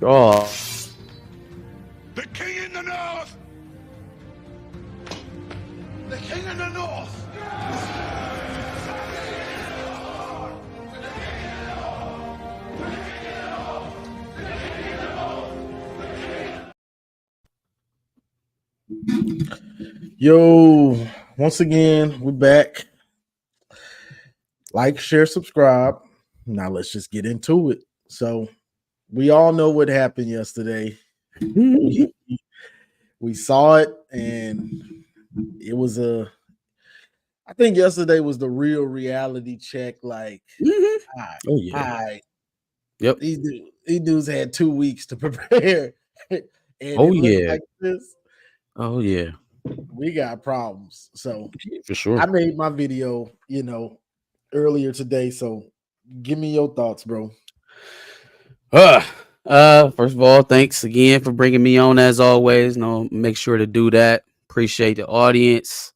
Oh, The king in the north! The king in the north! Yo, once again, we're back. Like, share, subscribe. Now let's just get into it. So we all know what happened yesterday. we saw it, and it was I think yesterday was the real reality check. Like, oh yeah. all right, Yep. these dudes had 2 weeks to prepare, and Oh it looks yeah. like this. Oh yeah. We got problems. So For sure. I made my video, earlier today. So give me your thoughts, bro. First of all, thanks again for bringing me on as always. No, make sure to do that. Appreciate the audience.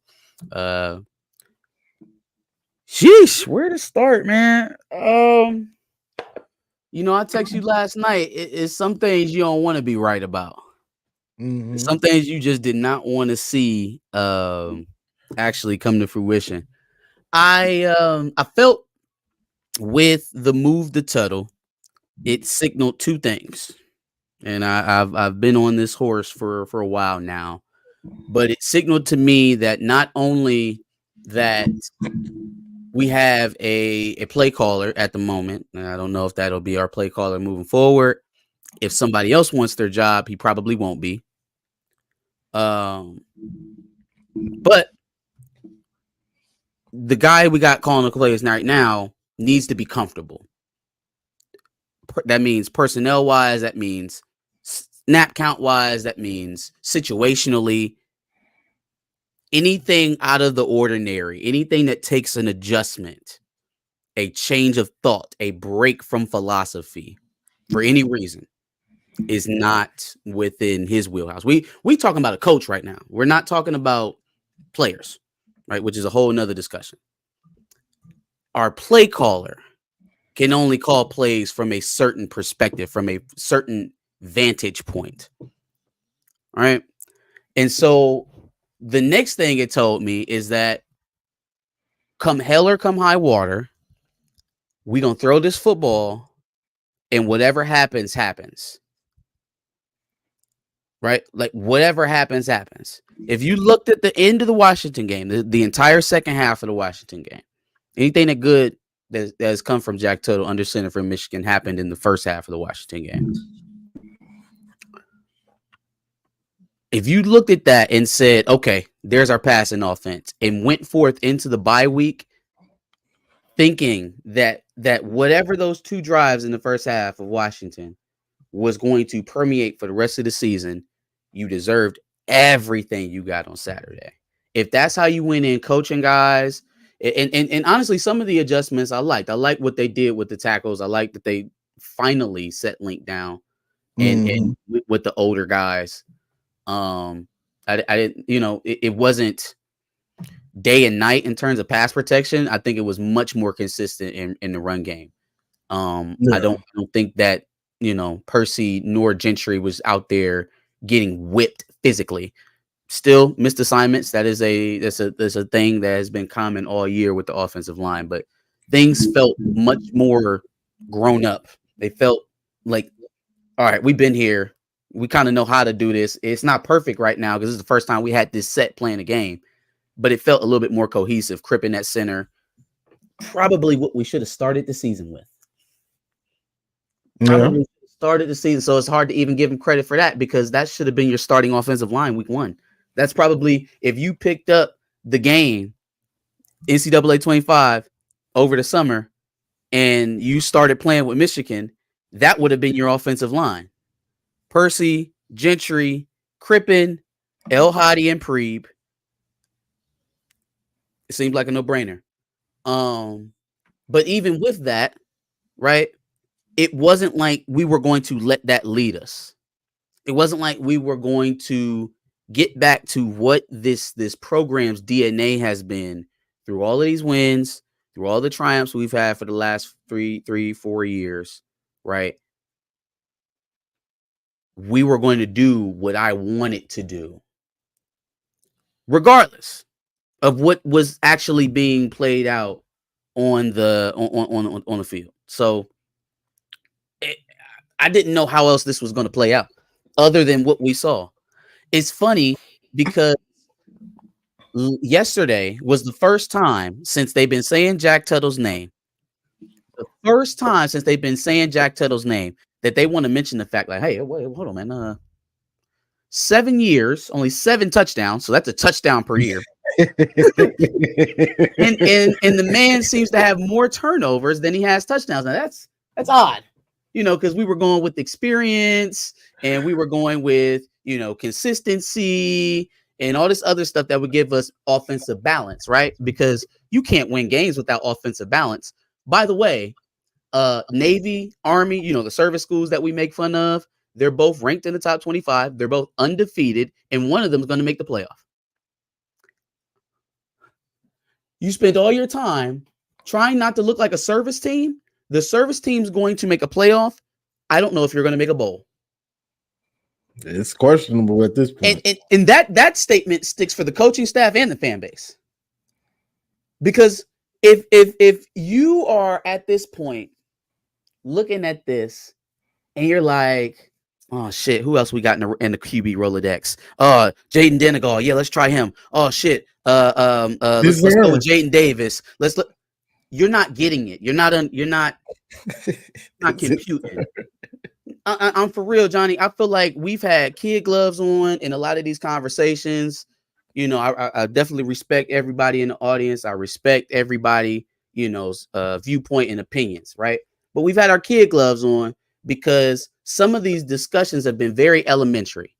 Sheesh, where to start, man? I text you last night. It's some things you don't want to be right about. Mhm. Some things you just did not want to see actually come to fruition. I felt with the move to Tuttle, it signaled two things. And I've been on this horse for a while now, but it signaled to me that not only that we have a play caller at the moment, and I don't know if that'll be our play caller moving forward. If somebody else wants their job, he probably won't be. But the guy we got calling the plays right now needs to be comfortable. That means personnel wise, that means snap count wise, that means situationally. Anything out of the ordinary, anything that takes an adjustment, a change of thought, a break from philosophy for any reason is not within his wheelhouse. We talking about a coach right now. We're not talking about players, right? Which is a whole nother discussion. Our play caller can only call plays from a certain perspective, from a certain vantage point. All right. And so the next thing it told me is that come hell or come high water, we gonna throw this football, and whatever happens, happens. Right? Like whatever happens, happens. If you looked at the end of the Washington game, the entire second half of the Washington game, anything that good that has come from Jack Tuttle under center for Michigan happened in the first half of the Washington game. If you looked at that and said, okay, there's our passing offense, and went forth into the bye week thinking that whatever those two drives in the first half of Washington was going to permeate for the rest of the season, you deserved everything you got on Saturday. If that's how you went in coaching guys, and honestly, some of the adjustments I liked. I like what they did with the tackles. I like that they finally set Link down and with the older guys. I didn't, it wasn't day and night in terms of pass protection. I think it was much more consistent in the run game. I don't think that Percy nor Gentry was out there getting whipped physically. Still missed assignments. That's a thing that has been common all year with the offensive line, but things felt much more grown up. They felt like, all right, we've been here. We kind of know how to do this. It's not perfect right now because this is the first time we had this set playing a game, but it felt a little bit more cohesive. Crippen at center, probably what we should have started the season with. Probably started the season, so it's hard to even give him credit for that because that should have been your starting offensive line week one. That's probably, if you picked up the game NCAA 25 over the summer and you started playing with Michigan, that would have been your offensive line. Percy, Gentry, Crippen, El Hadi, and Preeb. It seems like a no-brainer. But even with that, right, it wasn't like we were going to let that lead us. It wasn't like we were going to get back to what this program's DNA has been through all of these wins, through all the triumphs we've had for the last 4 years, right? we were going to do what I wanted to do, regardless of what was actually being played out on the field. So I didn't know how else this was going to play out other than what we saw. It's funny because yesterday was the first time since they've been saying Jack Tuttle's name. The first time since they've been saying Jack Tuttle's name that they want to mention the fact, like, hey, wait, hold on, man. 7 years, only 7 touchdowns, so that's a touchdown per year. and the man seems to have more turnovers than he has touchdowns. Now that's odd, because we were going with experience and we were going with consistency and all this other stuff that would give us offensive balance, right? Because you can't win games without offensive balance. By the way, Navy, Army, the service schools that we make fun of, they're both ranked in the top 25. They're both undefeated, and one of them is going to make the playoff. You spent all your time trying not to look like a service team. The service team's going to make a playoff. I don't know if you're going to make a bowl. It's questionable at this point. And that statement sticks for the coaching staff and the fan base. Because if you are at this point looking at this and you're like, oh shit, who else we got in the QB Rolodex? Jaden Denegal. Yeah, let's try him. Oh shit. Let's go with Jaden Davis. You're not getting it. You're not computing. I'm for real, Johnny. I feel like we've had kid gloves on in a lot of these conversations. I definitely respect everybody in the audience. I respect everybody, viewpoint and opinions, right? But we've had our kid gloves on because some of these discussions have been very elementary.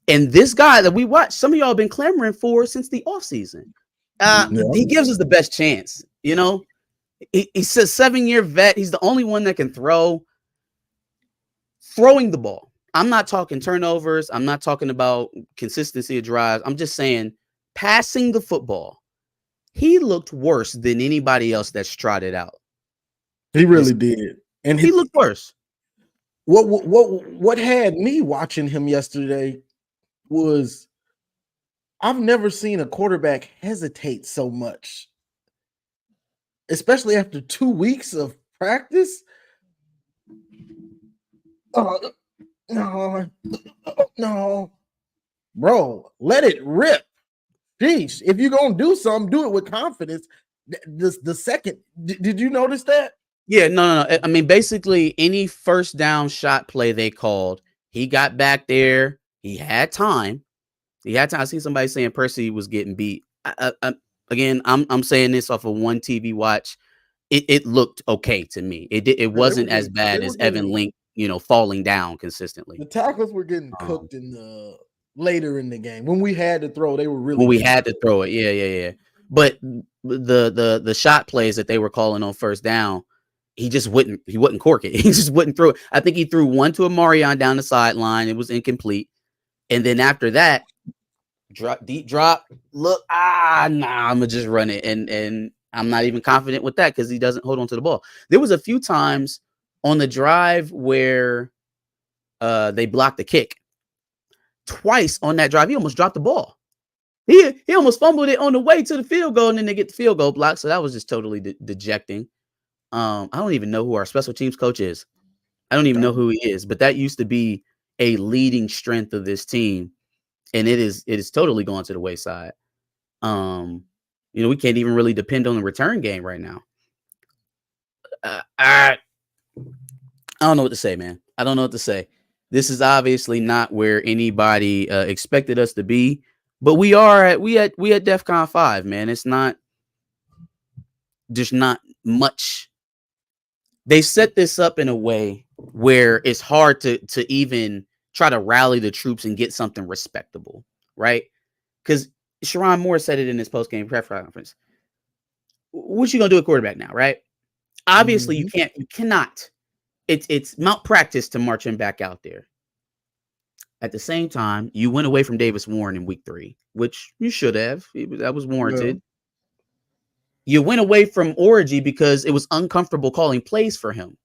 And this guy that we watched, some of y'all have been clamoring for since the offseason. He gives us the best chance, He's a 7-year vet. He's the only one that can throwing the ball. I'm not talking turnovers. I'm not talking about consistency of drives. I'm just saying passing the football. He looked worse than anybody else that's trotted out. He really did. And he looked worse. What had me watching him yesterday was I've never seen a quarterback hesitate so much, especially after 2 weeks of practice. No, bro, let it rip. Jeez, if you're gonna do something, do it with confidence. The second, did you notice that? Yeah, no. I mean, basically, any first down shot play they called, he got back there. He had time. I see somebody saying Percy was getting beat. Again, I'm saying this off of one TV watch. It looked okay to me. It wasn't as bad as Evan Link, falling down consistently. The tackles were getting cooked in the later in the game when we had to throw. They were really when we had to throw it. Yeah. But the shot plays that they were calling on first down, he wouldn't cork it. He just wouldn't throw it. I think he threw one to Amarion down the sideline. It was incomplete. And then after that, deep drop, look, I'm gonna just run it. And I'm not even confident with that because he doesn't hold on to the ball. There was a few times on the drive where they blocked the kick. Twice on that drive, he almost dropped the ball. He almost fumbled it on the way to the field goal, and then they get the field goal blocked. So that was just totally dejecting. I don't even know who our special teams coach is. I don't even know who he is, but that used to be a leading strength of this team, and it is totally gone to the wayside. We can't even really depend on the return game right now. I don't know what to say, man. I don't know what to say. This is obviously not where anybody expected us to be, but we at DEFCON 5, man. It's not there's not much. They set this up in a way where it's hard to even try to rally the troops and get something respectable, right? Because Chiron Moore said it in his post-game press conference. What you gonna do at quarterback now, right? Obviously, you cannot. It's malpractice to march him back out there. At the same time, you went away from Davis Warren in week 3, which you should have. That was warranted. Yeah. You went away from Orji because it was uncomfortable calling plays for him.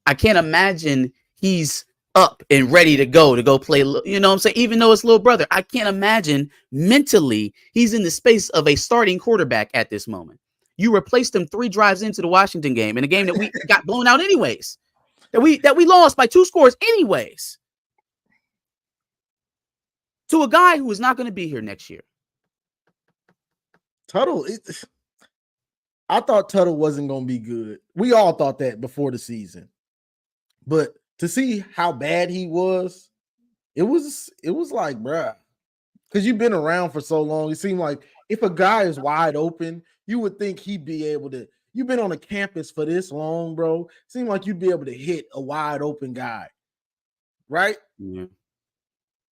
I can't imagine he's up and ready to go play. You know what I'm saying? Even though it's little brother, I can't imagine mentally he's in the space of a starting quarterback at this moment. You replaced him 3 drives into the Washington game, in a game that we got blown out anyways, that we lost by 2 scores anyways, to a guy who is not going to be here next year. Tuttle, I thought Tuttle wasn't going to be good. We all thought that before the season. But to see how bad he was, it was like, bruh, because you've been around for so long. It seemed like if a guy is wide open, you would think he'd be able to. You've been on a campus for this long, bro. It seemed like you'd be able to hit a wide open guy, right? Yeah.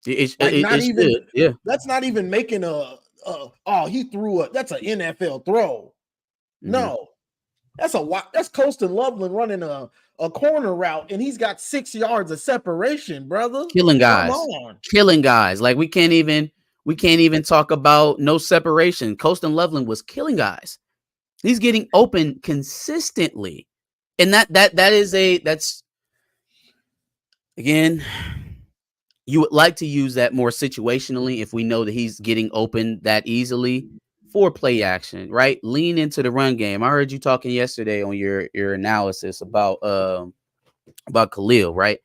Yeah. That's not even making he threw that's an NFL throw. Mm-hmm. No, that's Coastal Loveland running a corner route, and he's got 6 yards of separation, brother. Killing guys. Like we can't even talk about no separation. Coastal Loveland was killing guys. He's getting open consistently, and that's again. You would like to use that more situationally if we know that he's getting open that easily for play action, right? Lean into the run game. I heard you talking yesterday on your analysis about Khalil, right?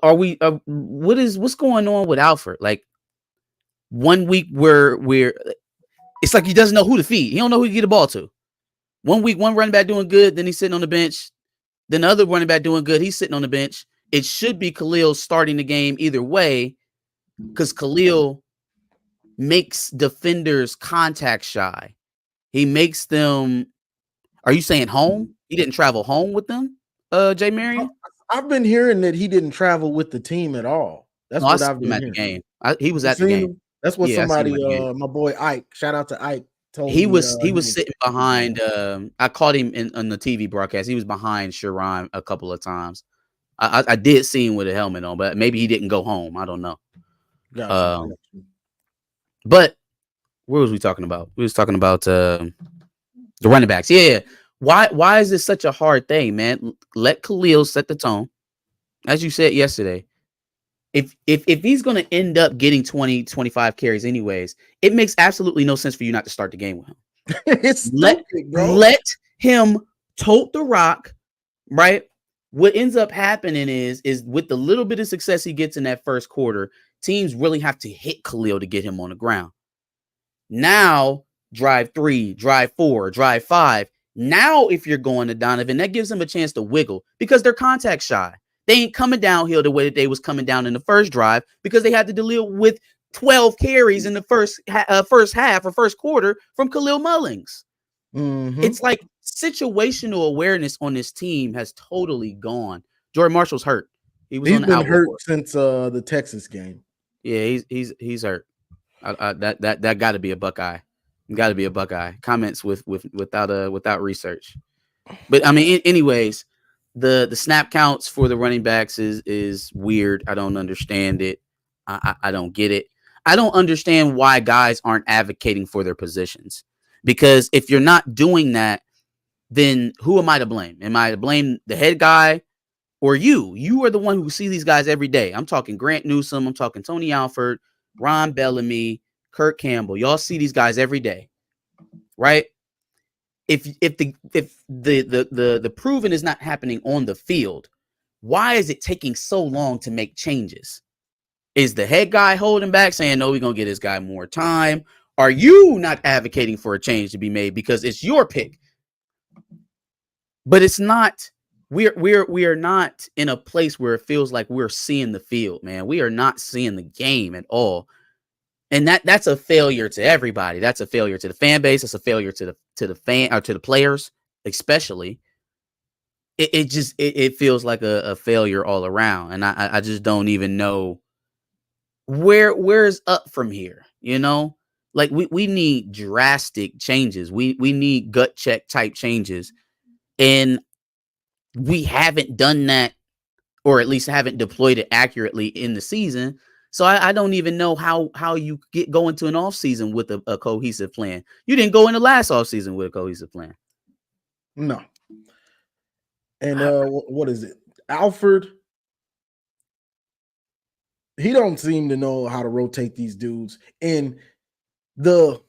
What's going on with Alfred? Like 1 week where it's like he doesn't know who to feed. He don't know who to get the ball to. 1 week, one running back doing good, then he's sitting on the bench. Then the other running back doing good, he's sitting on the bench. It should be Khalil starting the game either way, because Khalil makes defenders contact shy. He makes them. Are you saying home? He didn't travel home with them, Jay Marion? I've been hearing that he didn't travel with the team at all. That's what I've been at hearing. The game. He was at the game. That's what somebody, my boy Ike, shout out to Ike, told he me. He was sitting behind. I caught him on the TV broadcast. He was behind Chiron a couple of times. I did see him with a helmet on, but maybe he didn't go home. I don't know. Gotcha. But what was we talking about? We was talking about the running backs. Yeah. Why is this such a hard thing, man? Let Khalil set the tone. As you said yesterday, if he's going to end up getting 20, 25 carries anyways, it makes absolutely no sense for you not to start the game with him. It's stupid, bro. Let him tote the rock, right? What ends up happening is with the little bit of success he gets in that first quarter, teams really have to hit Khalil to get him on the ground. Now, drive 3, drive 4, drive 5. Now, if you're going to Donovan, that gives them a chance to wiggle because they're contact shy. They ain't coming downhill the way that they was coming down in the first drive because they had to deal with 12 carries in the first half or first quarter from Khalil Mullings. Mm-hmm. It's like situational awareness on this team has totally gone. Jordan Marshall's hurt. He's been hurt since the Texas game. Yeah, he's hurt. That got to be a Buckeye. Got to be a Buckeye. Comments without research. But I mean, anyways, the snap counts for the running backs is weird. I don't understand it. I don't get it. I don't understand why guys aren't advocating for their positions. Because if you're not doing that, then who am I to blame? Am I to blame the head guy or you? You are the one who see these guys every day. I'm talking Grant Newsome. I'm talking Tony Alford, Ron Bellamy, Kirk Campbell. Y'all see these guys every day, right? If the proven is not happening on the field, why is it taking so long to make changes? Is the head guy holding back saying, no, we're going to get this guy more time? Are you not advocating for a change to be made because it's your pick? But it's not. We are not in a place where it feels like we're seeing the field, man. We are not seeing the game at all. And that's a failure to everybody. That's a failure to the fan base. It's a failure to the fan or to the players, especially. It feels like a failure all around. And I just don't even know where's up from here, you know? Like we need drastic changes. We need gut check type changes. And we haven't done that, or at least haven't deployed it accurately in the season. So I don't even know how you go into an offseason with a cohesive plan. You didn't go into last offseason with a cohesive plan. No. And what is it? Alford he don't seem to know how to rotate these dudes. And the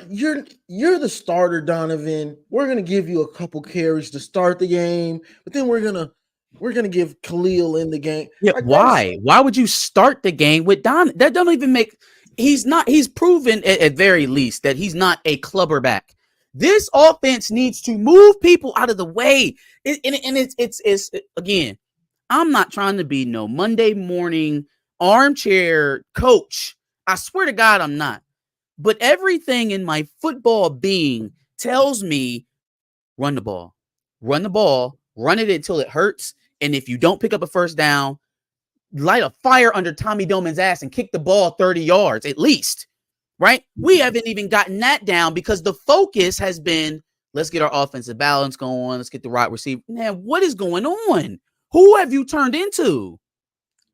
you're the starter, Donovan. We're gonna give you a couple carries to start the game, but then we're gonna give Khalil in the game. Yeah, Like, why? Why would you start the game with Don? That don't even make. He's proven at very least that he's not a clubber back. This offense needs to move people out of the way. It's again, I'm not trying to be no Monday morning armchair coach. I swear to God, I'm not. But everything in my football being tells me run the ball, run it until it hurts. And if you don't pick up a first down, light a fire under Tommy Doman's ass and kick the ball 30 yards at least, right? We haven't even gotten that down because the focus has been, let's get our offensive balance going. Let's get the right receiver. Man, what is going on? Who have you turned into?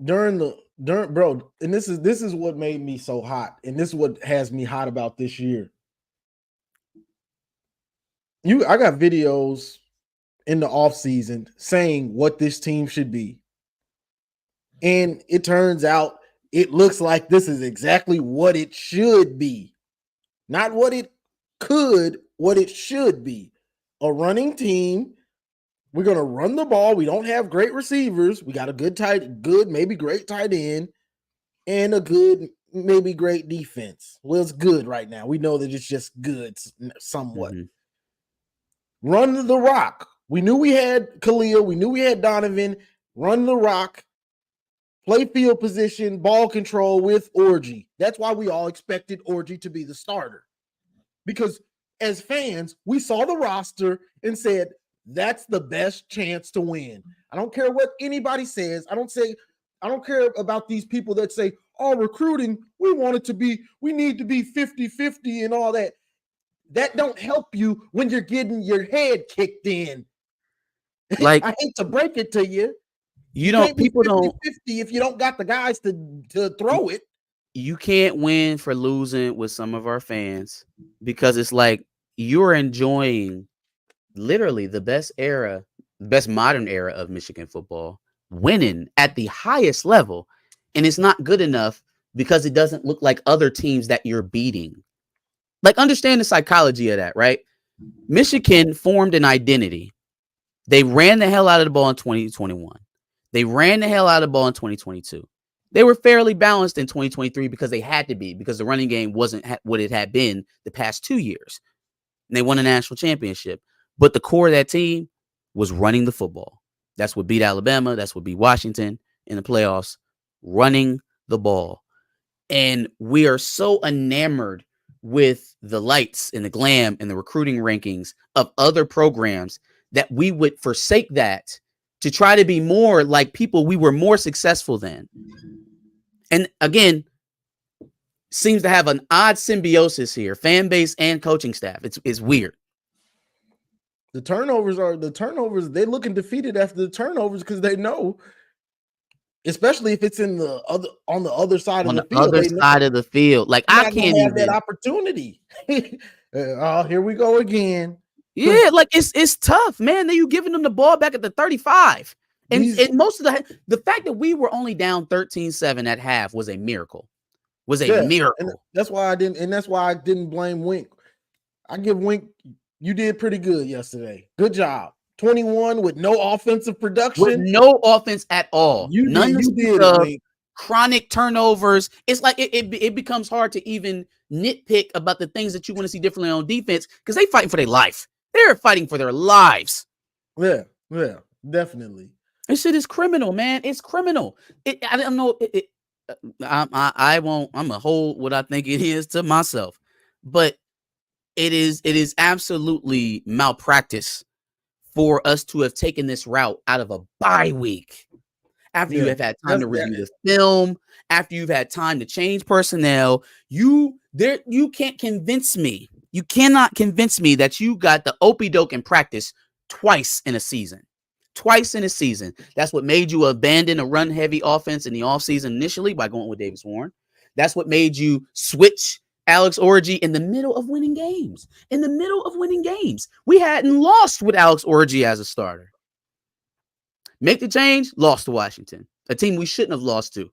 During bro, and this is what made me so hot, and this is what has me hot about this year. I got videos in the offseason saying what this team should be. And it turns out it looks like this is exactly what it should be. Not what it could, what it should be. A running team. We're going to run the ball. We don't have great receivers. We got a good, maybe great tight end, and a good, maybe great defense. Well, it's good right now. We know that it's just good somewhat. Mm-hmm. Run the rock. We knew we had Khalil. We knew we had Donovan. Run the rock. Play field position, ball control with Orji. That's why we all expected Orji to be the starter. Because as fans, we saw the roster and said, that's the best chance to win. I don't care what anybody says. I don't care about these people that say, oh, recruiting, we need to be 50-50 and all that. That don't help you when you're getting your head kicked in. Like, I hate to break it to you. People don't 50 if you don't got the guys to throw it. You can't win for losing with some of our fans because it's like you're enjoying literally the best modern era of Michigan football, winning at the highest level, and it's not good enough because it doesn't look like other teams that you're beating. Like, understand the psychology of that, right? Michigan formed an identity. They ran the hell out of the ball in 2021. They ran the hell out of the ball in 2022. They were fairly balanced in 2023 because they had to be, because the running game wasn't what it had been the past 2 years. And they won a national championship. But the core of that team was running the football. That's what beat Alabama. That's what beat Washington in the playoffs, running the ball. And we are so enamored with the lights and the glam and the recruiting rankings of other programs that we would forsake that to try to be more like people we were more successful than. And again, seems to have an odd symbiosis here, fan base and coaching staff. It's weird. The turnovers, they're looking defeated after the turnovers because they know, especially if it's on the other side of the field. On the other side of the field. Like, I can't have that opportunity. Oh, here we go again. Yeah, like it's tough, man. Then you giving them the ball back at the 35. And most of the fact that we were only down 13-7 at half was a miracle. Miracle. And that's why I didn't blame Wink. I give Wink, you did pretty good yesterday. Good job. 21 with no offensive production. With no offense at all. You did chronic turnovers. It's like it becomes hard to even nitpick about the things that you want to see differently on defense because they fighting for their life. They're fighting for their lives. Yeah, definitely. This shit is criminal, man. It's criminal. I don't know. I won't. I'm gonna hold what I think it is to myself, but it is absolutely malpractice for us to have taken this route out of a bye week after you have had time to review the film, after you've had time to change personnel. You can't convince me. You cannot convince me that you got the opie-doke in practice twice in a season. That's what made you abandon a run-heavy offense in the offseason initially by going with Davis Warren. That's what made you switch Alex Orji in the middle of winning games. We hadn't lost with Alex Orji as a starter. Make the change, lost to Washington, a team we shouldn't have lost to.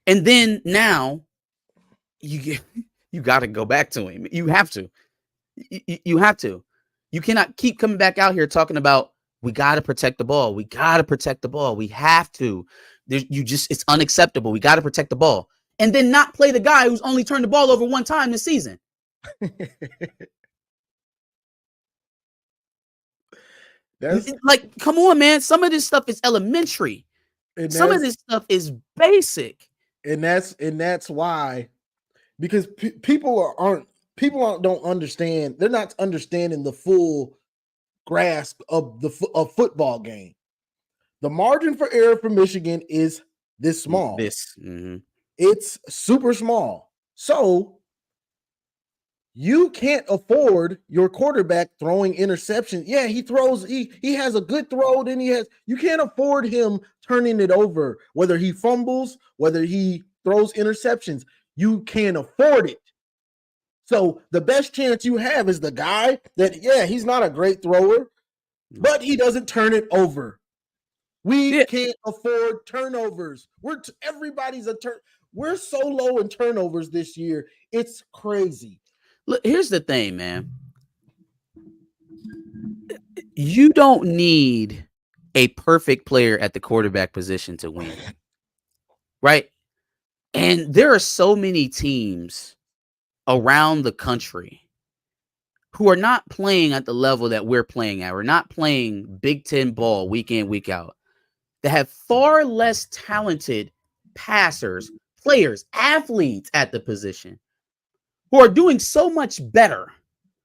And then now you got to go back to him. You have to. You have to. You cannot keep coming back out here talking about we got to protect the ball. We got to protect the ball. We have to. It's unacceptable. We got to protect the ball. And then not play the guy who's only turned the ball over one time this season. That's like, come on, man. Some of this stuff is elementary. Some of this stuff is basic. And that's why, because people don't understand. They're not understanding the full grasp of the football game. The margin for error for Michigan is this small. It's super small. So you can't afford your quarterback throwing interceptions. Yeah, he throws. He has a good throw. Then you can't afford him turning it over. Whether he fumbles, whether he throws interceptions, you can't afford it. So the best chance you have is the guy that, yeah, he's not a great thrower, but he doesn't turn it over. We can't afford turnovers. Everybody's a turn. We're so low in turnovers this year. It's crazy. Look, here's the thing, man. You don't need a perfect player at the quarterback position to win, right? And there are so many teams around the country who are not playing at the level that we're playing at. We're not playing Big Ten ball week in, week out, that have far less talented passers, players, athletes at the position, who are doing so much better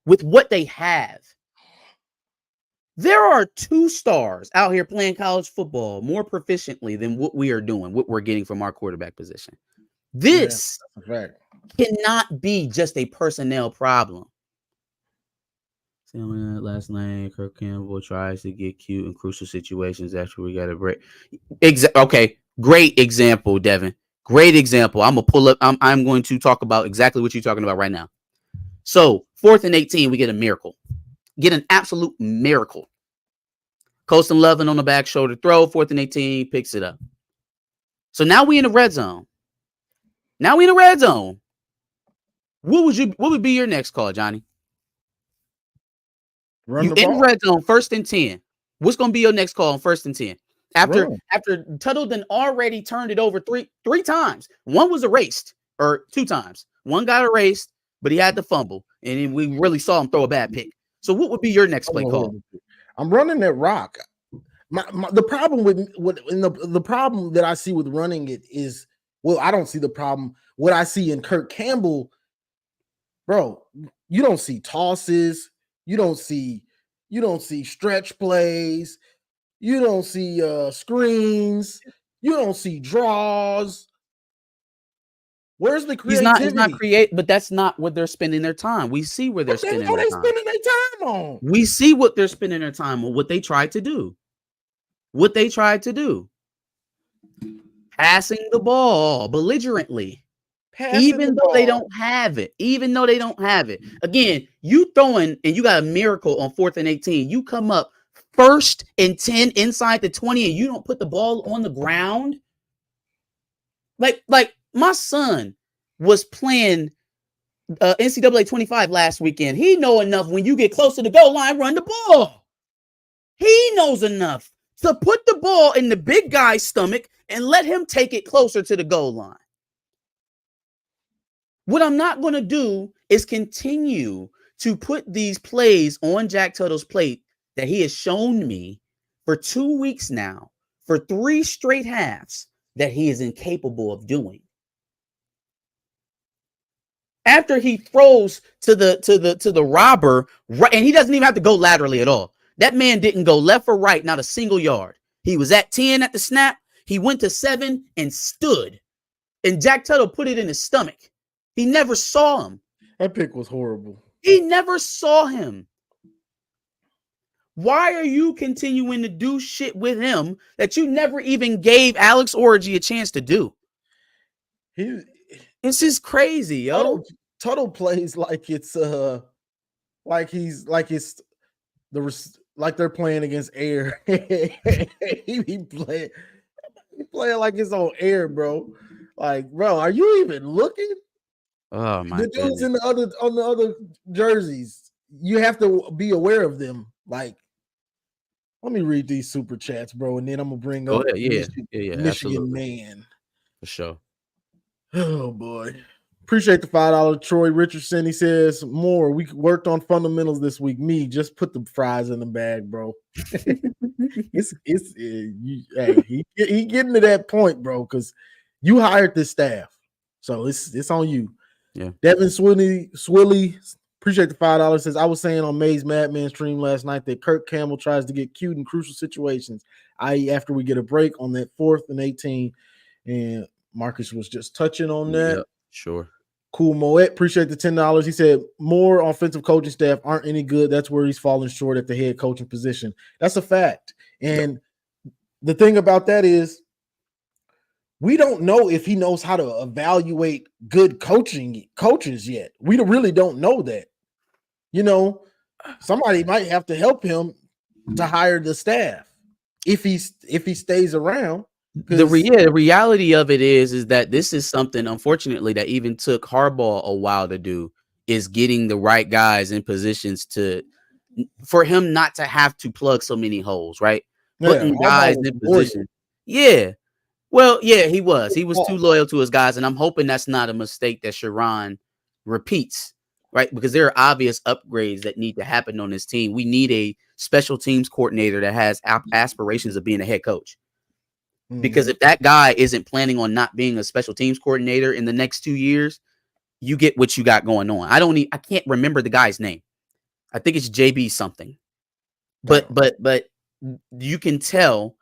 with what they have. There are 2 stars out here playing college football more proficiently than what we are doing, what we're getting from our quarterback position. This cannot be just a personnel problem. Last night, Kirk Campbell tries to get cute in crucial situations after we got a break. Okay, great example, Devin. Great example. I'm gonna pull up. I'm going to talk about exactly what you're talking about right now. So 4th and 18, we get a miracle. Get an absolute miracle. Colston Loveland on the back shoulder throw. 4th and 18, picks it up. So now we in the red zone. What would be your next call, Johnny? You in red zone, 1st and 10. What's gonna be your next call on 1st and 10? After Tuttle then already turned it over three times. One was erased, or 2 times. One got erased, but he had to fumble, and then we really saw him throw a bad pick. So what would be your next play call? I'm running that rock. The problem the problem that I see with running it is, well, I don't see the problem. What I see in Kirk Campbell, bro, you don't see tosses, you don't see stretch plays, you don't see screens, you don't see draws. Where's the creativity? He's not create, but that's not what they're spending their time. We see where they're spending their time on. We see what they're spending their time on, what they tried to do. Passing the ball belligerently. Even though they don't have it. Again, you throwing and you got a miracle on 4th and 18. You come up 1st and 10 inside the 20 and you don't put the ball on the ground. Like my son was playing NCAA 25 last weekend. He know enough when you get close to the goal line, run the ball. He knows enough to put the ball in the big guy's stomach and let him take it closer to the goal line. What I'm not going to do is continue to put these plays on Jack Tuttle's plate that he has shown me for 2 weeks now, for 3 straight halves, that he is incapable of doing. After he throws to the robber, right, and he doesn't even have to go laterally at all. That man didn't go left or right, not a single yard. He was at 10 at the snap. He went to 7 and stood. And Jack Tuttle put it in his stomach. He never saw him. That pick was horrible. He never saw him. Why are you continuing to do shit with him that you never even gave Alex Orji a chance to do? This is crazy, yo. Tuttle plays like it's like they're playing against air. he playing like it's on air, bro. Like, bro, are you even looking? Oh my The dudes goodness. in the other jerseys, you have to be aware of them. Like, let me read these super chats, bro, and then I'm gonna bring Go up ahead. Yeah, Michigan absolutely. man. For sure. Oh boy. Appreciate the $5. Troy Richardson. He says more. We worked on fundamentals this week. Me, just put the fries in the bag, bro. Hey, he getting to that point, bro, because you hired this staff. So it's on you. Yeah. Devin Swilly, appreciate the $5. Says I was saying on May's Madman stream last night that Kirk Campbell tries to get cute in crucial situations, i.e., after we get a break on that 4th and 18. And Marcus was just touching on that. Yep, sure. Cool Moet, appreciate the $10. He said more offensive coaching staff aren't any good. That's where he's falling short at the head coaching position. That's a fact. And the thing about that is we don't know if he knows how to evaluate good coaches yet. We really don't know that. You know, somebody might have to help him to hire the staff if he stays around. The reality of it is that this is something, unfortunately, that even took Harbaugh a while to do, is getting the right guys in positions for him not to have to plug so many holes, right? Putting guys in position. Yeah. Well, yeah, he was. He was too loyal to his guys, and I'm hoping that's not a mistake that Chiron repeats, right? Because there are obvious upgrades that need to happen on this team. We need a special teams coordinator that has aspirations of being a head coach. Because if that guy isn't planning on not being a special teams coordinator in the next 2 years, you get what you got going on. I can't remember the guy's name. I think it's JB something. But you can tell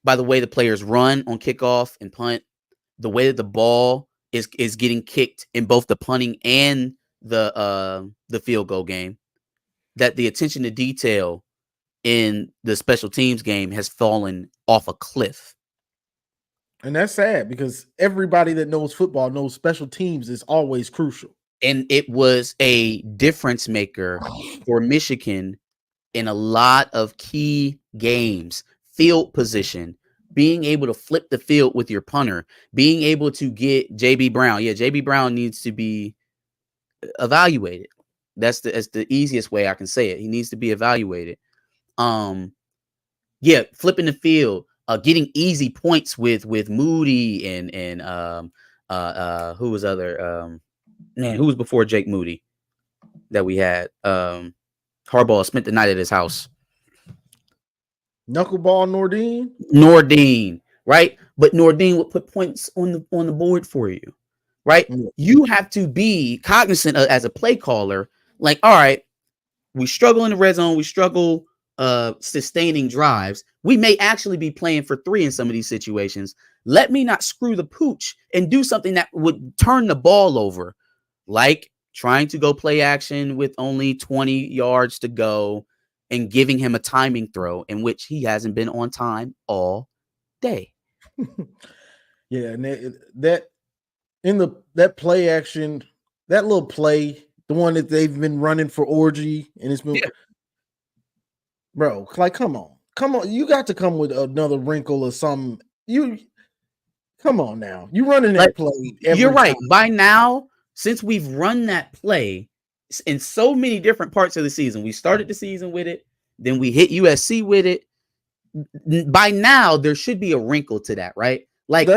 by the way the players run on kickoff and punt, the way that the ball is getting kicked in both the punting and the field goal game, that the attention to detail in the special teams game has fallen off a cliff. And that's sad because everybody that knows football knows special teams is always crucial. And it was a difference maker for Michigan in a lot of key games. Field position, being able to flip the field with your punter, being able to get JB Brown. Yeah, JB Brown needs to be evaluated. That's the easiest way I can say it. He needs to be evaluated. Yeah, flipping the field, getting easy points with Moody and who was other who was before Jake Moody that we had? Harbaugh spent the night at his house. Knuckleball Nordine, right? But Nordine would put points on the board for you, right? Mm-hmm. You have to be cognizant as a play caller, like, all right, we struggle in the red zone, we struggle sustaining drives. We may actually be playing for 3 in some of these situations. Let me not screw the pooch and do something that would turn the ball over, like trying to go play action with only 20 yards to go and giving him a timing throw in which he hasn't been on time all day. Yeah, and that play action, that little play, the one that they've been running for Orji, and it's been, bro, like, come on, you got to come with another wrinkle or something. You come on now, you running that play. You're right. By now, since we've run that play in so many different parts of the season, we started the season with it, then we hit USC with it. By now, there should be a wrinkle to that, right? Like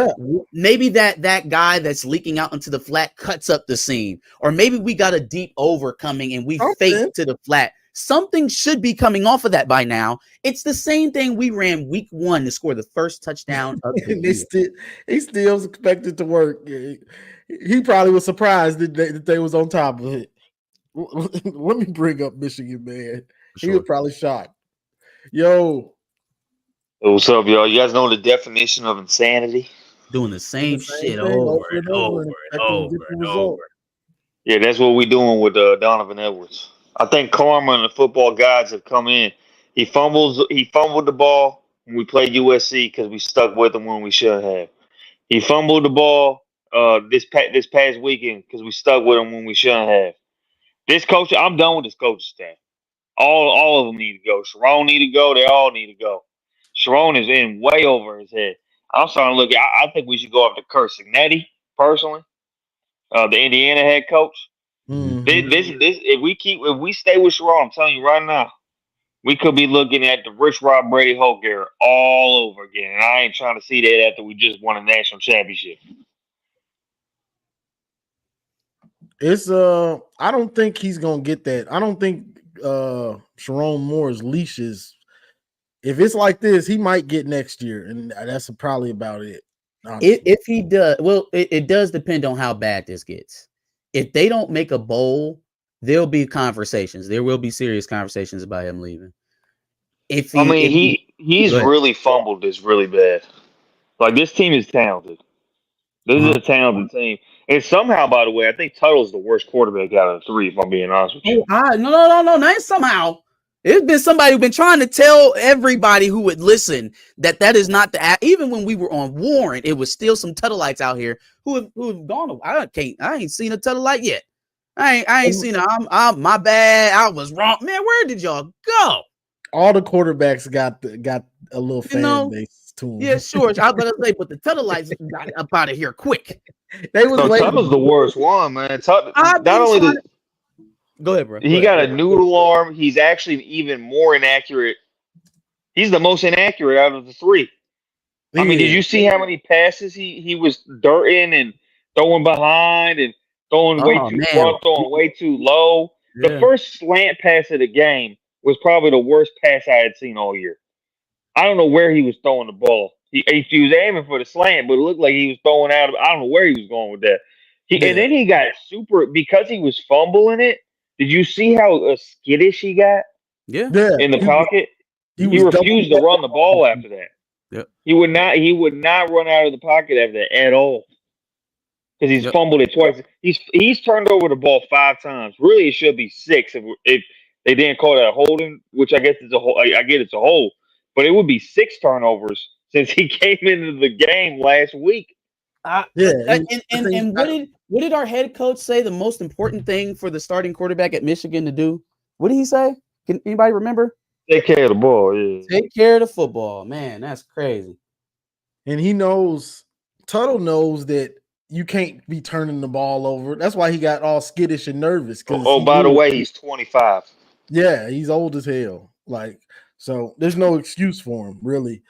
maybe that guy that's leaking out into the flat cuts up the seam, or maybe we got a deep over coming and we fake to the flat. Something should be coming off of that by now. It's the same thing we ran week 1 to score the first touchdown of the year. He still was expected to work. He probably was surprised that they was on top of it. Let me bring up Michigan, man. Sure. He was probably shocked. Yo. What's up, y'all? You guys know the definition of insanity? Doing the same shit over and over and over. Yeah, that's what we're doing with Donovan Edwards. I think karma and the football gods have come in. He fumbled the ball when we played USC because we stuck with him when we shouldn't have. He fumbled the ball this past weekend because we stuck with him when we shouldn't have. This coach, I'm done with this coaching staff. All of them need to go. Chiron need to go. They all need to go. Chiron is in way over his head. I'm starting to look. I think we should go after Cignetti. personally. The Indiana head coach. Mhm. This if we stay with Chiron, I'm telling you right now, we could be looking at the Rich Rod Brady Hulk era all over again. And I ain't trying to see that after we just won a national championship. It's I don't think he's gonna get that. I don't think Sharon Moore's leashes. If it's like this, he might get next year, and that's probably about it. If he does, well, it does depend on how bad this gets. If they don't make a bowl, there'll be conversations. There will be serious conversations about him leaving. If He's really fumbled this really bad. Like, this team is talented. This is a talented team. And somehow, by the way, I think Tuttle's the worst quarterback out of the three, if I'm being honest with you. No, not somehow. It's been somebody who's been trying to tell everybody who would listen that is not the. Even when we were on Warren, it was still some Tuttleites out here who have gone. I ain't seen a Tuttlite yet. I ain't seen a. I'm my bad. I was wrong, man. Where did y'all go? All the quarterbacks got a little fan base to them. Yeah, sure. I was gonna say, but the Tuttleites got up out of here quick. They was Tuttle's the worst one, man. Go ahead, bro. He got a noodle arm. He's actually even more inaccurate. He's the most inaccurate out of the three. I mean, did you see how many passes he was dirting and throwing behind and throwing way too front, throwing way too low? Yeah. The first slant pass of the game was probably the worst pass I had seen all year. I don't know where he was throwing the ball. He was aiming for the slant, but it looked like he was throwing out. I don't know where he was going with that. And then he got because he was fumbling it. Did you see how skittish he got? Yeah. In the pocket, he refused to run the ball after that. Yep. He would not run out of the pocket after that at all because he's fumbled it twice. He's turned over the ball 5 times. Really, it should be 6 if they didn't call that a holding, which I guess is a hold. I get it's a hold, but it would be 6 turnovers since he came into the game last week. And what did our head coach say the most important thing for the starting quarterback at Michigan to do? What did he say? Can anybody remember? Take care of the ball. Yeah. Take care of the football. Man, that's crazy. And Tuttle knows that you can't be turning the ball over. That's why he got all skittish and nervous. By the way, he's 25. Yeah, he's old as hell. So there's no excuse for him, really.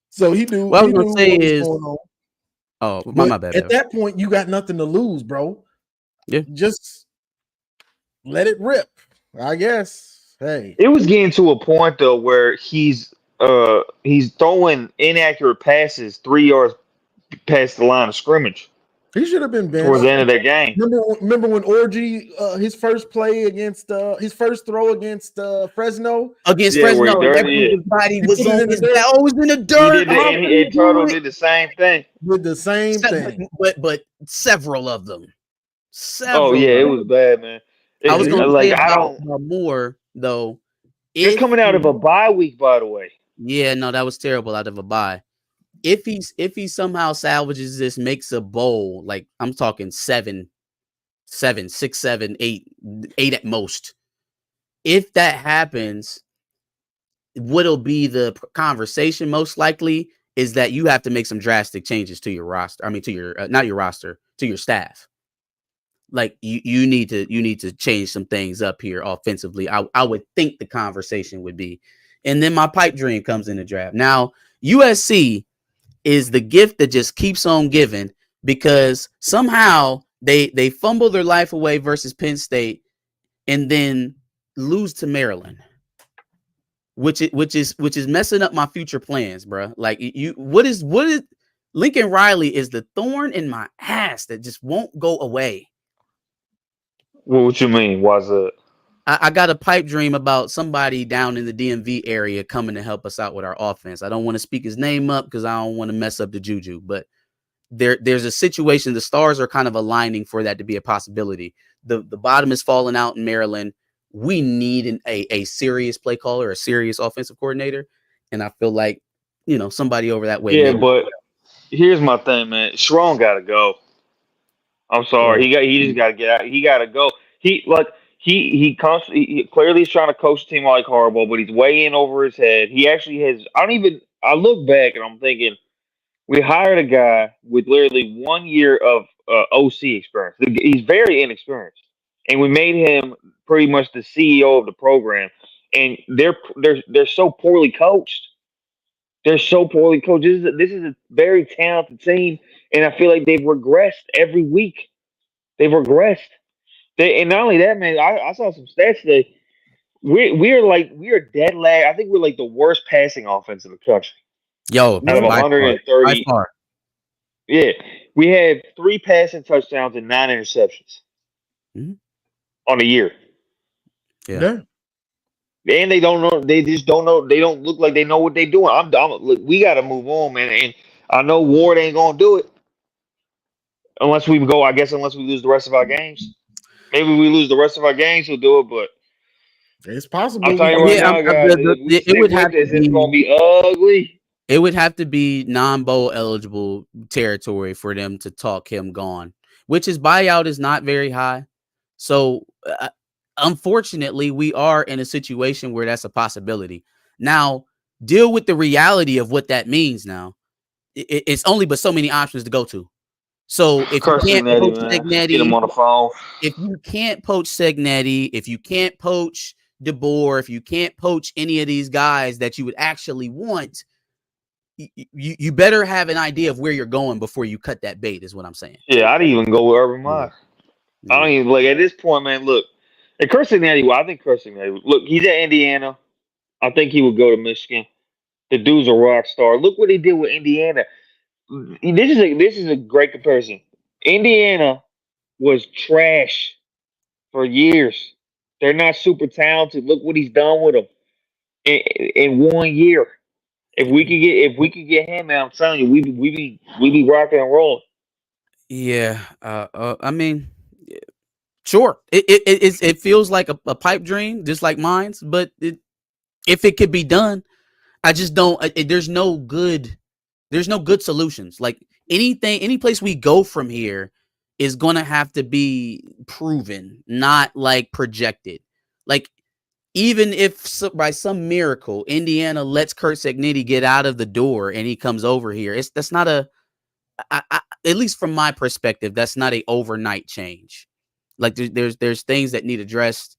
So he knew. What I was going to say is, my bad. At that point, you got nothing to lose, bro. Yeah, just let it rip. I guess. Hey, it was getting to a point though where he's throwing inaccurate passes 3 yards past the line of scrimmage. He should have been benched towards the end of that game. Remember when Orji, his first play against his first throw against Fresno? Fresno, everybody was on his back, always in the dirt. And Turtle did the same thing. But several of them. It was bad, man. I was going to say about more though. It's coming out of a bye week, by the way. Yeah, no, that was terrible out of a bye. If he somehow salvages this, makes a bowl, like I'm talking 7, 6, 7, 8 at most. If that happens, what'll be the conversation most likely is that you have to make some drastic changes to your roster. I mean, to your not your roster, to your staff. Like you need to change some things up here offensively. I would think the conversation would be, and then my pipe dream comes in the draft. Now USC is the gift that just keeps on giving because somehow they fumble their life away versus Penn State and then lose to Maryland, which is messing up my future plans, bro. Like what is Lincoln Riley is the thorn in my ass that just won't go away. What you mean? Why's that? I got a pipe dream about somebody down in the DMV area coming to help us out with our offense. I don't want to speak his name up because I don't want to mess up the juju, but there's a situation. The stars are kind of aligning for that to be a possibility. The bottom is falling out in Maryland. We need a serious play caller, a serious offensive coordinator. And I feel like, somebody over that way. Yeah, but here's my thing, man. Chiron got to go. I'm sorry. He just got to get out. He got to go. He clearly is trying to coach a team like Harbaugh, but he's way in over his head. He actually has. I look back and I'm thinking, We hired a guy with literally 1 year of OC experience. He's very inexperienced, and we made him pretty much the CEO of the program. And they're so poorly coached. They're so poorly coached. This is a very talented team, and I feel like they've regressed every week. They've regressed. And not only that, man, I saw some stats today. We are dead lag. I think we're like the worst passing offense in the country. Yo, Out of by far, 130, by far. yeah, we had 3 passing touchdowns and 9 interceptions on a year. Yeah. And they don't know. They just don't know. They don't look like they know what they're doing. Look, we got to move on, man. And I know Ward ain't gonna do it unless we go. I guess unless we lose the rest of our games. Maybe we lose the rest of our games, he'll do it. But It's possible. I'm telling you right now, guys, it would have to be, it's gonna be ugly. It would have to be non-bowl eligible territory for them to talk him gone, which his buyout is not very high. So, unfortunately, we are in a situation where that's a possibility. Now, deal with the reality of what that means. Now, it's only but so many options to go to. So, if you can't poach Cignetti, get him on the phone. If you can't poach Cignetti, if you can't poach DeBoer, if you can't poach any of these guys that you would actually want, you better have an idea of where you're going before you cut that bait, is what I'm saying. Yeah, I'd even go with Urban Meyer. Yeah. I don't even at this point, man. Look, and Cignetti. Well, I think Cignetti. Look, he's at Indiana. I think he would go to Michigan. The dude's a rock star. Look what he did with Indiana. This is a great comparison. Indiana was trash for years. They're not super talented. Look what he's done with them in 1 year. If we could get him, man, I'm telling you, we be rocking and rolling. Yeah, I mean, sure. It feels like a pipe dream, just like mine's. But if it could be done, I just don't. There's no good solutions. Like any place we go from here is gonna have to be proven, not like projected. Like, even if by some miracle Indiana lets Curt Cignetti get out of the door and he comes over here, that's not at least from my perspective, that's not a overnight change. Like there's things that need addressed.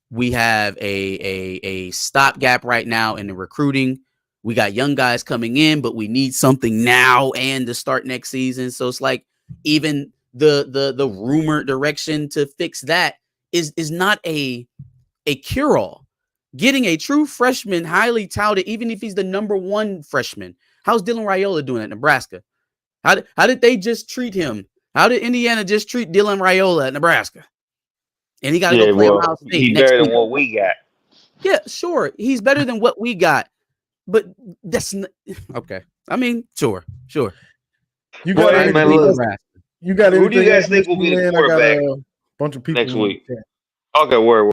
We have a stopgap right now in the recruiting. We got young guys coming in, but we need something now and to start next season. So it's like even the rumored direction to fix that is not a cure-all. Getting a true freshman, highly touted, even if he's the number 1 freshman. How's Dylan Raiola doing at Nebraska? How did they just treat him? How did Indiana just treat Dylan Raiola at Nebraska? And he got to go play Ohio State. He's better than what we got. Yeah, sure. He's better than what we got. But that's okay. I mean, sure. You got who do you guys think will be the quarterback? A bunch of people next week. Okay, where?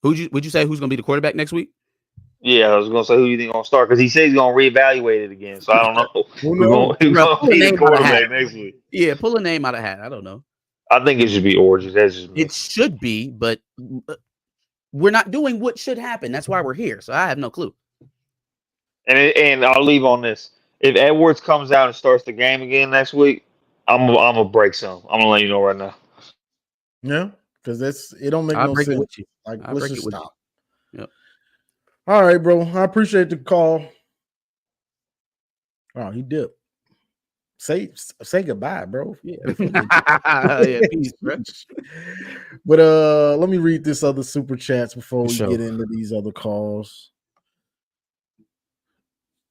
Would you say who's going to be the quarterback next week? Yeah, I was going to say who you think going to start because he says he's going to reevaluate it again. So I don't know. Who's going to be the quarterback next week? Yeah, pull a name out of hat. I don't know. I think it should be Orji. That's just me. It should be, but we're not doing what should happen. That's why we're here. So I have no clue. And I'll leave on this. If Edwards comes out and starts the game again next week, I'm gonna break some. I'm gonna let you know right now. Yeah, because it don't make no sense. Like, let's just stop. Yep. All right, bro. I appreciate the call. Oh, he dipped. Say goodbye, bro. Yeah. Yeah, peace, bro. But let me read this other super chats before we get into these other calls.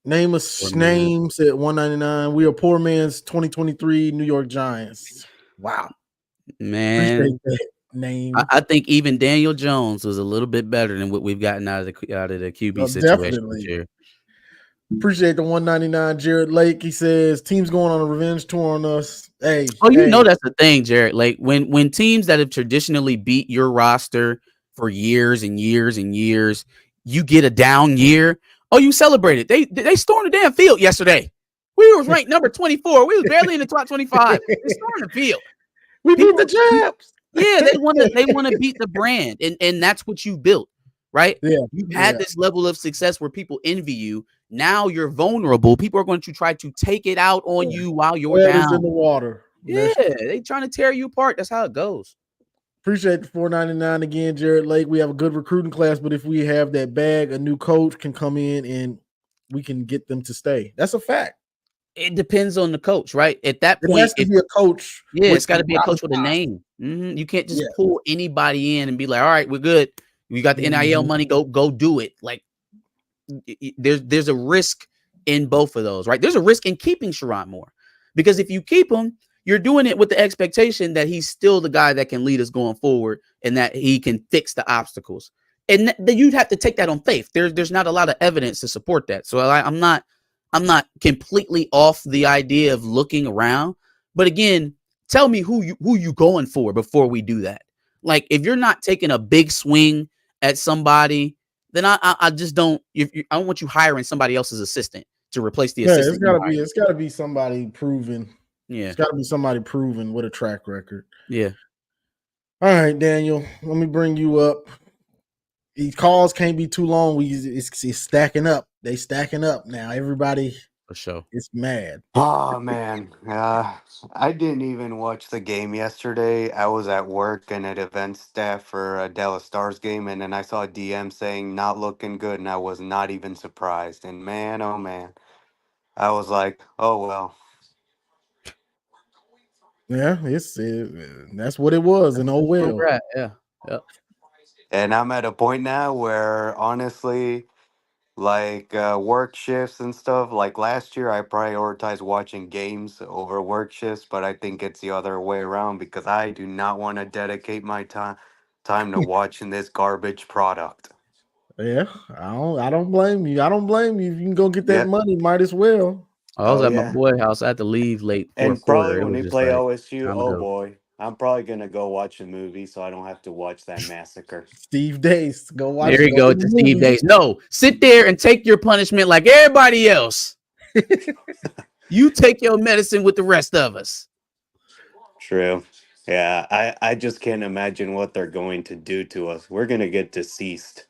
Name us names at 199. We are poor man's 2023 New York Giants. Wow, man. Name. I think even Daniel Jones was a little bit better than what we've gotten out of the QB situation this year. Appreciate the 199. Jared Lake, he says teams going on a revenge tour on us. Hey, you know that's the thing, Jared. Like when teams that have traditionally beat your roster for years and years and years, you get a down year. Oh, you celebrated. They stormed the damn field yesterday. We was ranked number 24. We was barely in the top 25. They stormed the field. We beat the Jabs. Yeah, they want to beat the brand, and that's what you built. right? Yeah, You've yeah. had this level of success where people envy you. Now you're vulnerable. People are going to try to take it out on you while you're Blood is in down. the water. Yeah, That's true. they trying to tear you apart. That's how it goes. Appreciate the $4.99 again, Jared Lake. We have a good recruiting class, but if we have that bag, a new coach can come in and we can get them to stay. That's a fact. It depends on the coach, right? At that It has point, to be a coach yeah, with it's got to some be a coach with a gravitas. name. You can't Yeah. just pull anybody in and be like, all right, we're good. We got the NIL money. Go do it. Like there's a risk in both of those, right? There's a risk in keeping Chiron more because if you keep him, you're doing it with the expectation that he's still the guy that can lead us going forward and that he can fix the obstacles. And then you'd have to take that on faith. There's not a lot of evidence to support that. So I'm not completely off the idea of looking around. But again, tell me who you going for before we do that. Like if you're not taking a big swing at somebody, then I just don't. I don't want you hiring somebody else's assistant to replace the assistant. It's gotta be somebody proven. Yeah, It's gotta be somebody proven with a track record. yeah. All right, Daniel. Let me bring you up. These calls can't be too long. It's stacking up. They stacking up now. Everybody For sure. is mad. Oh man, I didn't even watch the game yesterday. I was at work and at event staff for a Dallas Stars game, and then I saw a DM saying not looking good, and I was not even surprised. And man, oh man, I was like, oh well. Yeah, that's what it was. And oh well. Yeah. And I'm at a point now where honestly, like work shifts and stuff. Like last year, I prioritized watching games over work shifts, but I think it's the other way around because I do not want to dedicate my time to watching this garbage product. Yeah, I don't blame you. I don't blame you. If you can go get that Yep. money, might as well. I was Oh at my yeah. boy house. I had to leave late fourth And probably quarter. It when was they just play like OSU, time to oh go. boy, I'm probably gonna go watch a movie so I don't have to watch that massacre. Steve Dace, go There you go go to the to Steve movies. Days. No, sit there and take your punishment like everybody else. You take your medicine with the rest of us. True. Yeah, I just can't imagine what they're going to do to us. We're gonna get deceased.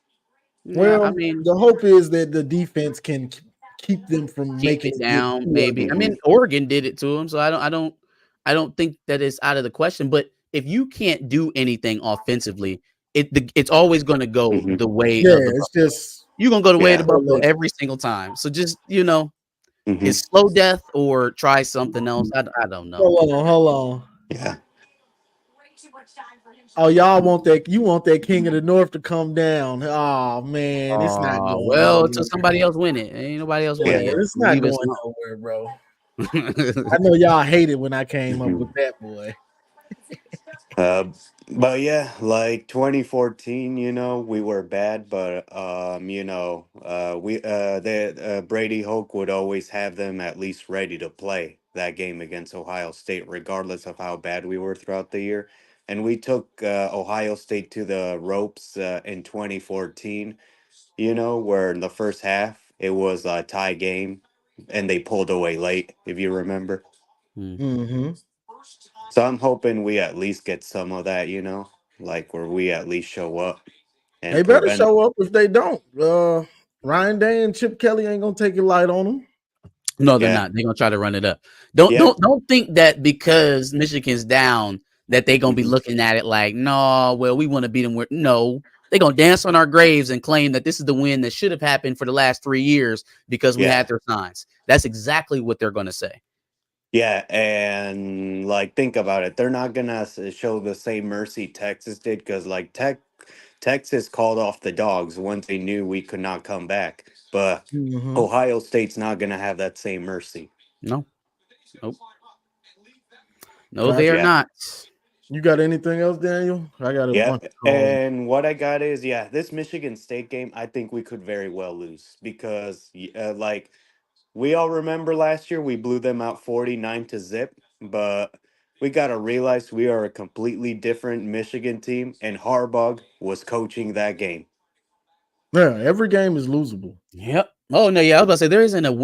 Yeah, I Well, mean, the hope is that the defense can keep them from keep making it it get down, too maybe. I ugly. Hmm. mean, Oregon did it to him, so I don't think that it's out of the question. But if you can't do anything offensively, it's always going to go Hmm. the way Yeah, of the it's Buffalo. just You're gonna go the way of Yeah. the Buffalo like every single time. So just Hmm. it's slow death or try something else. I don't know. hold on. Yeah. Oh, y'all want that? You want that King of the North to come down? Oh man, it's not going Well, until nowhere. somebody else win it. Ain't nobody else won Yeah, it yet. it's not Leave us going alone. nowhere, bro. I know y'all hated when I came up Hmm. with that, boy. Uh, but yeah, like 2014, we were bad, but Brady Hoke would always have them at least ready to play that game against Ohio State, regardless of how bad we were throughout the year. And we took Ohio State to the ropes in 2014. Where in the first half it was a tie game, and they pulled away late, if you remember. Hmm. Mm-hmm. So I'm hoping we at least get some of that, like where we at least show up They and better prevent. show up. If they don't, Ryan Day and Chip Kelly ain't gonna take it light on them. No, they're Yeah, not. They're gonna try to run it up. Don't yeah, don't don't think that because Michigan's down that they're gonna be mhm, looking at it like, no, well, we want to beat them. No, they're gonna dance on our graves and claim that this is the win that should have happened for the last 3 years because we yeah, had their signs. That's exactly what they're gonna say. yeah. And like, think about it. They're not gonna show the same mercy Texas did because, like, Texas called off the dogs once they knew we could not come back. But Mm-hmm. Ohio State's not gonna have that same mercy. No, nope, no, they are Gotcha. Yeah. not. You got anything else, Daniel? I got a Yeah, bunch of calls. and what I got is, yeah, this Michigan State game, I think we could very well lose because, like, we all remember last year we blew them out 49 to zip, but we got to realize we are a completely different Michigan team, and Harbaugh was coaching that game. Yeah, every game is losable. Yep. Oh no, yeah, I was about to say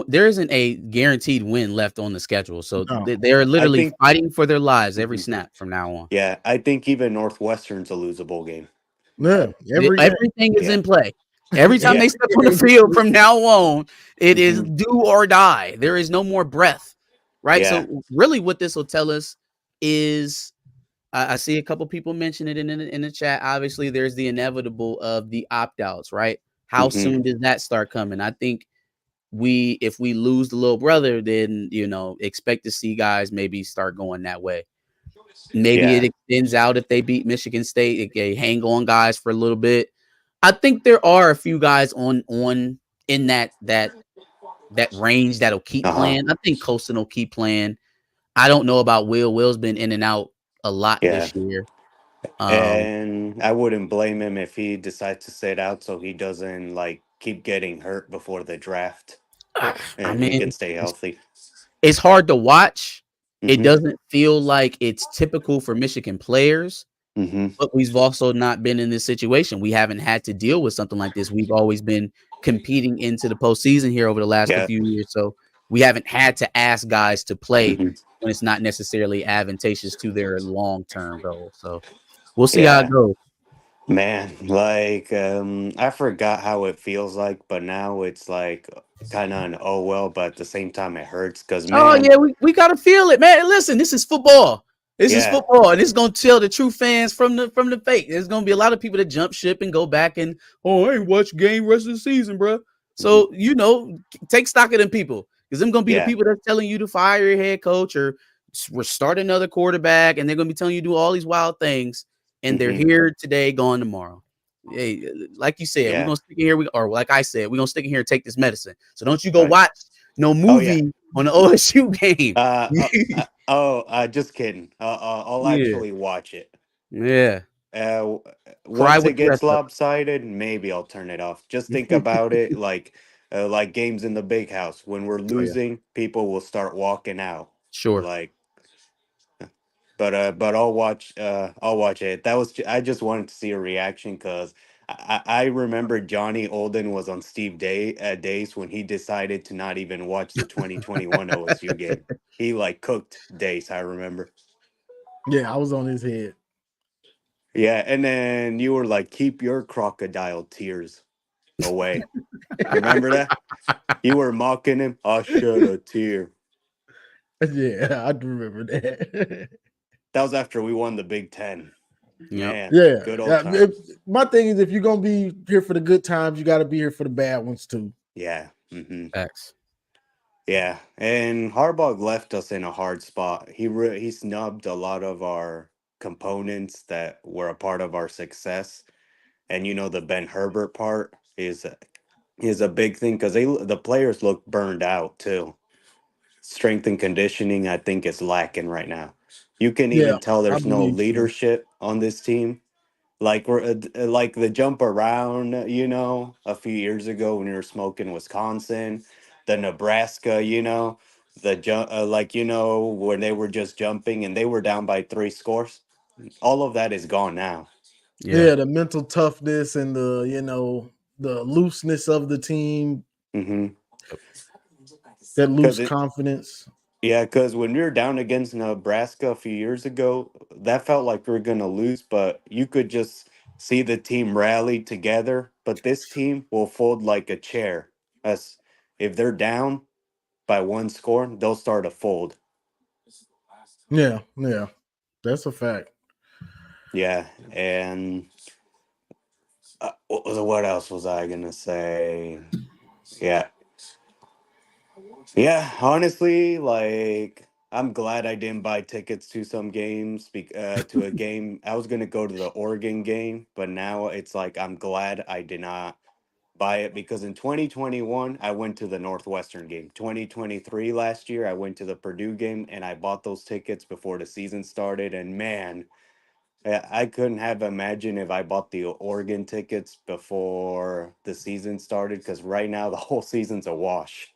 there isn't a guaranteed win left on the schedule, so No. they're I literally think, fighting for their lives every Mhm. snap from now on. Yeah, I think even Northwestern's a losable game. Yeah, every game. Everything is Yeah. in play. Every time Yeah. they step on the field from now on, it is Mhm. do or die. There is no more breath, right? Yeah. So really, what this will tell us is, I see a couple people mention it in the chat. Obviously, there's the inevitable of the opt outs, right? How Mhm. soon does that start coming? I think if we lose the little brother, then expect to see guys maybe start going that way. Maybe Yeah. it extends out if they beat Michigan State. They hang on guys for a little bit. I think there are a few guys on in that range that'll keep Uh-huh. playing. I think Colston will keep playing. I don't know about Will. Will's been in and out a lot Yeah. this year. And I wouldn't blame him if he decides to sit out so he doesn't like keep getting hurt before the draft I and he mean, can stay healthy. it's hard to watch. It Mhm. doesn't feel like it's typical for Michigan players, Mhm. but we've also not been in this situation. We haven't had to deal with something like this. We've always been competing into the postseason here over the last Yeah. few years. So we haven't had to ask guys to play Mhm. when it's not necessarily advantageous to their long-term goal. So we'll see how it Yeah. goes. Man, like I forgot how it feels like, but now it's like kind of an oh well, but at the same time it hurts cuz Oh man, yeah, we gotta feel it, man. Listen, this is football. This is yeah. football, and it's gonna tell the true fans from the fake. There's gonna be a lot of people that jump ship and go back and I ain't watch game rest of the season, bro. Mhm. So take stock of them people because them gonna be the Yeah. people that's telling you to fire your head coach or start another quarterback, and they're gonna be telling you to do all these wild things, and they're Mhm. here today, gone tomorrow. Hey, like you said, we're Yeah. gonna stick in here. Or like I said, we're gonna stick in here and take this medicine. So don't you go Right. watch no Oh yeah. movie on the OSU game. Just kidding. I'll Yeah, actually watch it. yeah. Uh, Cry once with it the gets rest of lopsided, maybe I'll turn it off. Just think about it like games in the big house. When we're Oh yeah, losing, people will start walking out. sure. Like, but I'll watch it. I just wanted to see a reaction because I remember Johnny Olden was on Days when he decided to not even watch the 2021 OSU game. He like cooked Days. I remember. Yeah, I was on his head. Yeah, and then you were like, keep your crocodile tears away. Remember that? You were mocking him. I shed a tear. Yeah, I do remember that. That was after we won the Big Ten. Yep. Man, Yeah, good old yeah. times. My thing is, if you're gonna be here for the good times, you got to be here for the bad ones too. Yeah. Facts. Yeah. And Harbaugh left us in a hard spot. He snubbed a lot of our components that were a part of our success. And the Ben Herbert part is a big thing because the players look burned out too. Strength and conditioning, I think, is lacking right now. You can Yeah, even tell I there's no believe so. leadership on this team. Like like the jump around, a few years ago when we were smoking Wisconsin, the Nebraska, the jump, like when they were just jumping and they were down by 3 scores. All of that is gone now. Yeah. Yeah, the mental toughness and the looseness of the team, Mm-hmm. that Because loose confidence. Yeah, because when we were down against Nebraska a few years ago, that felt like we were going to lose, but you could just see the team rally together. But this team will fold like a chair. As if they're down by 1 score, they'll start to fold. Yeah, yeah, that's a fact. Yeah, and what else was I gonna say? Yeah, yeah. Honestly, like I'm glad I didn't buy tickets to some games. To a game, I was gonna go to the Oregon game, but now it's like I'm glad I did not buy it because in 2021 I went to the Northwestern game. 2023 last year I went to the Purdue game and I bought those tickets before the season started. And man, I couldn't have imagined if I bought the Oregon tickets before the season started because right now the whole season's a wash.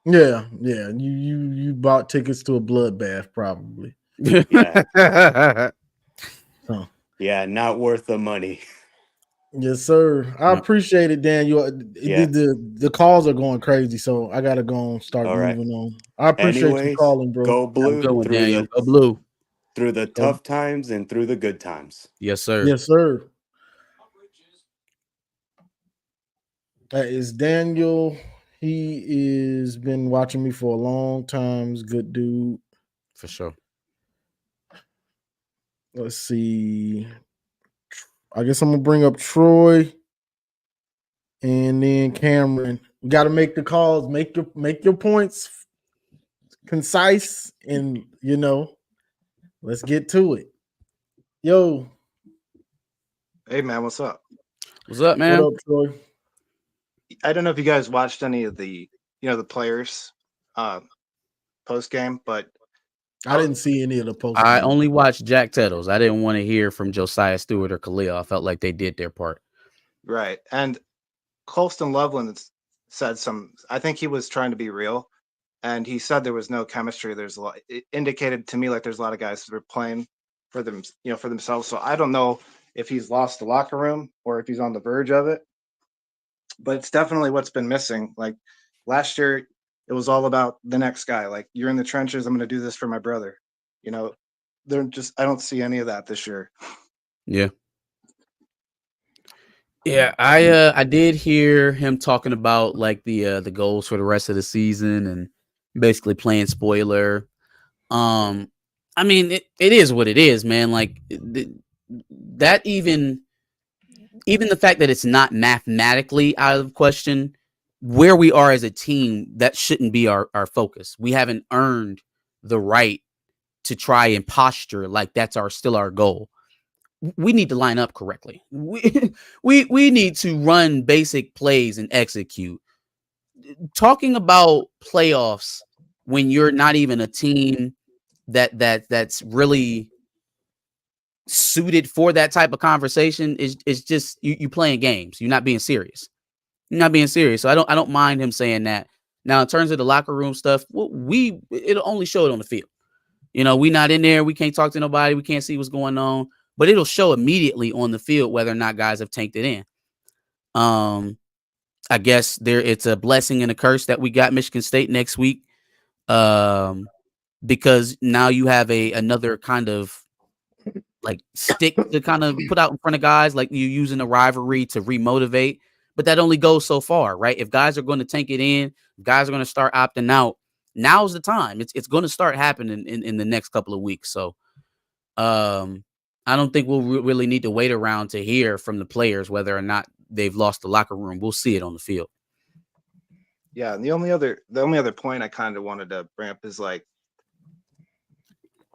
Yeah, yeah. You bought tickets to a bloodbath, probably. Yeah. So Yeah, not worth the money. yes, sir. I Yep. appreciate it, Dan. Yeah. The calls are going crazy, so I gotta go and start All right. moving on. I appreciate you Anyways, calling, bro. go Have a blue good one, Daniel. Go blue. through the So, tough times and through the good times. Yes, sir. yes, sir. That is Daniel. He is been watching me for a long time. He's a good dude. For sure. Let's see. I guess I'm gonna bring up Troy and then Cameron. You got to make the calls. Make your points concise, and let's get to it. Yo, Hey man, what's up? What's up, man? what up, Troy? I don't know if you guys watched any of the the players post game, but I didn't see any of the posts. I only watched Jack Tettles. I didn't want to hear from Josiah Stewart or Khalil. I felt like they did their part. right. And Colston Loveland said I think he was trying to be real, and he said there was no chemistry. There's a lot. It indicated to me like there's a lot of guys that are playing for them, for themselves. So I don't know if he's lost the locker room or if he's on the verge of it. But it's definitely what's been missing. Like last year, it was all about the next guy. Like, you're in the trenches. I'm going to do this for my brother. I don't see any of that this year. Yeah. Yeah, I did hear him talking about like the goals for the rest of the season and basically playing spoiler. I mean, it is what it is, man. Like that even the fact that it's not mathematically out of question, where we are as a team, that shouldn't be our focus. We haven't earned the right to try and posture like that's still our goal. We need to line up correctly. We need to run basic plays and execute. Talking about playoffs when you're not even a team that's really suited for that type of conversation is just you playing games. You're not being serious. So I don't mind him saying that. Now, in terms of the locker room stuff, it'll only show it on the field. We not in there. We can't talk to nobody. We can't see what's going on. But it'll show immediately on the field whether or not guys have tanked it in. I guess it's a blessing and a curse that we got Michigan State next week. Because now you have another kind of like stick to kind of put out in front of guys, like you using a rivalry to remotivate. But that only goes so far, right? If guys are going to tank it in, guys are going to start opting out. Now's the time. It's going to start happening in the next couple of weeks. So, I don't think we'll really need to wait around to hear from the players whether or not they've lost the locker room. We'll see it on the field. Yeah, and the only other point I kind of wanted to bring up is like,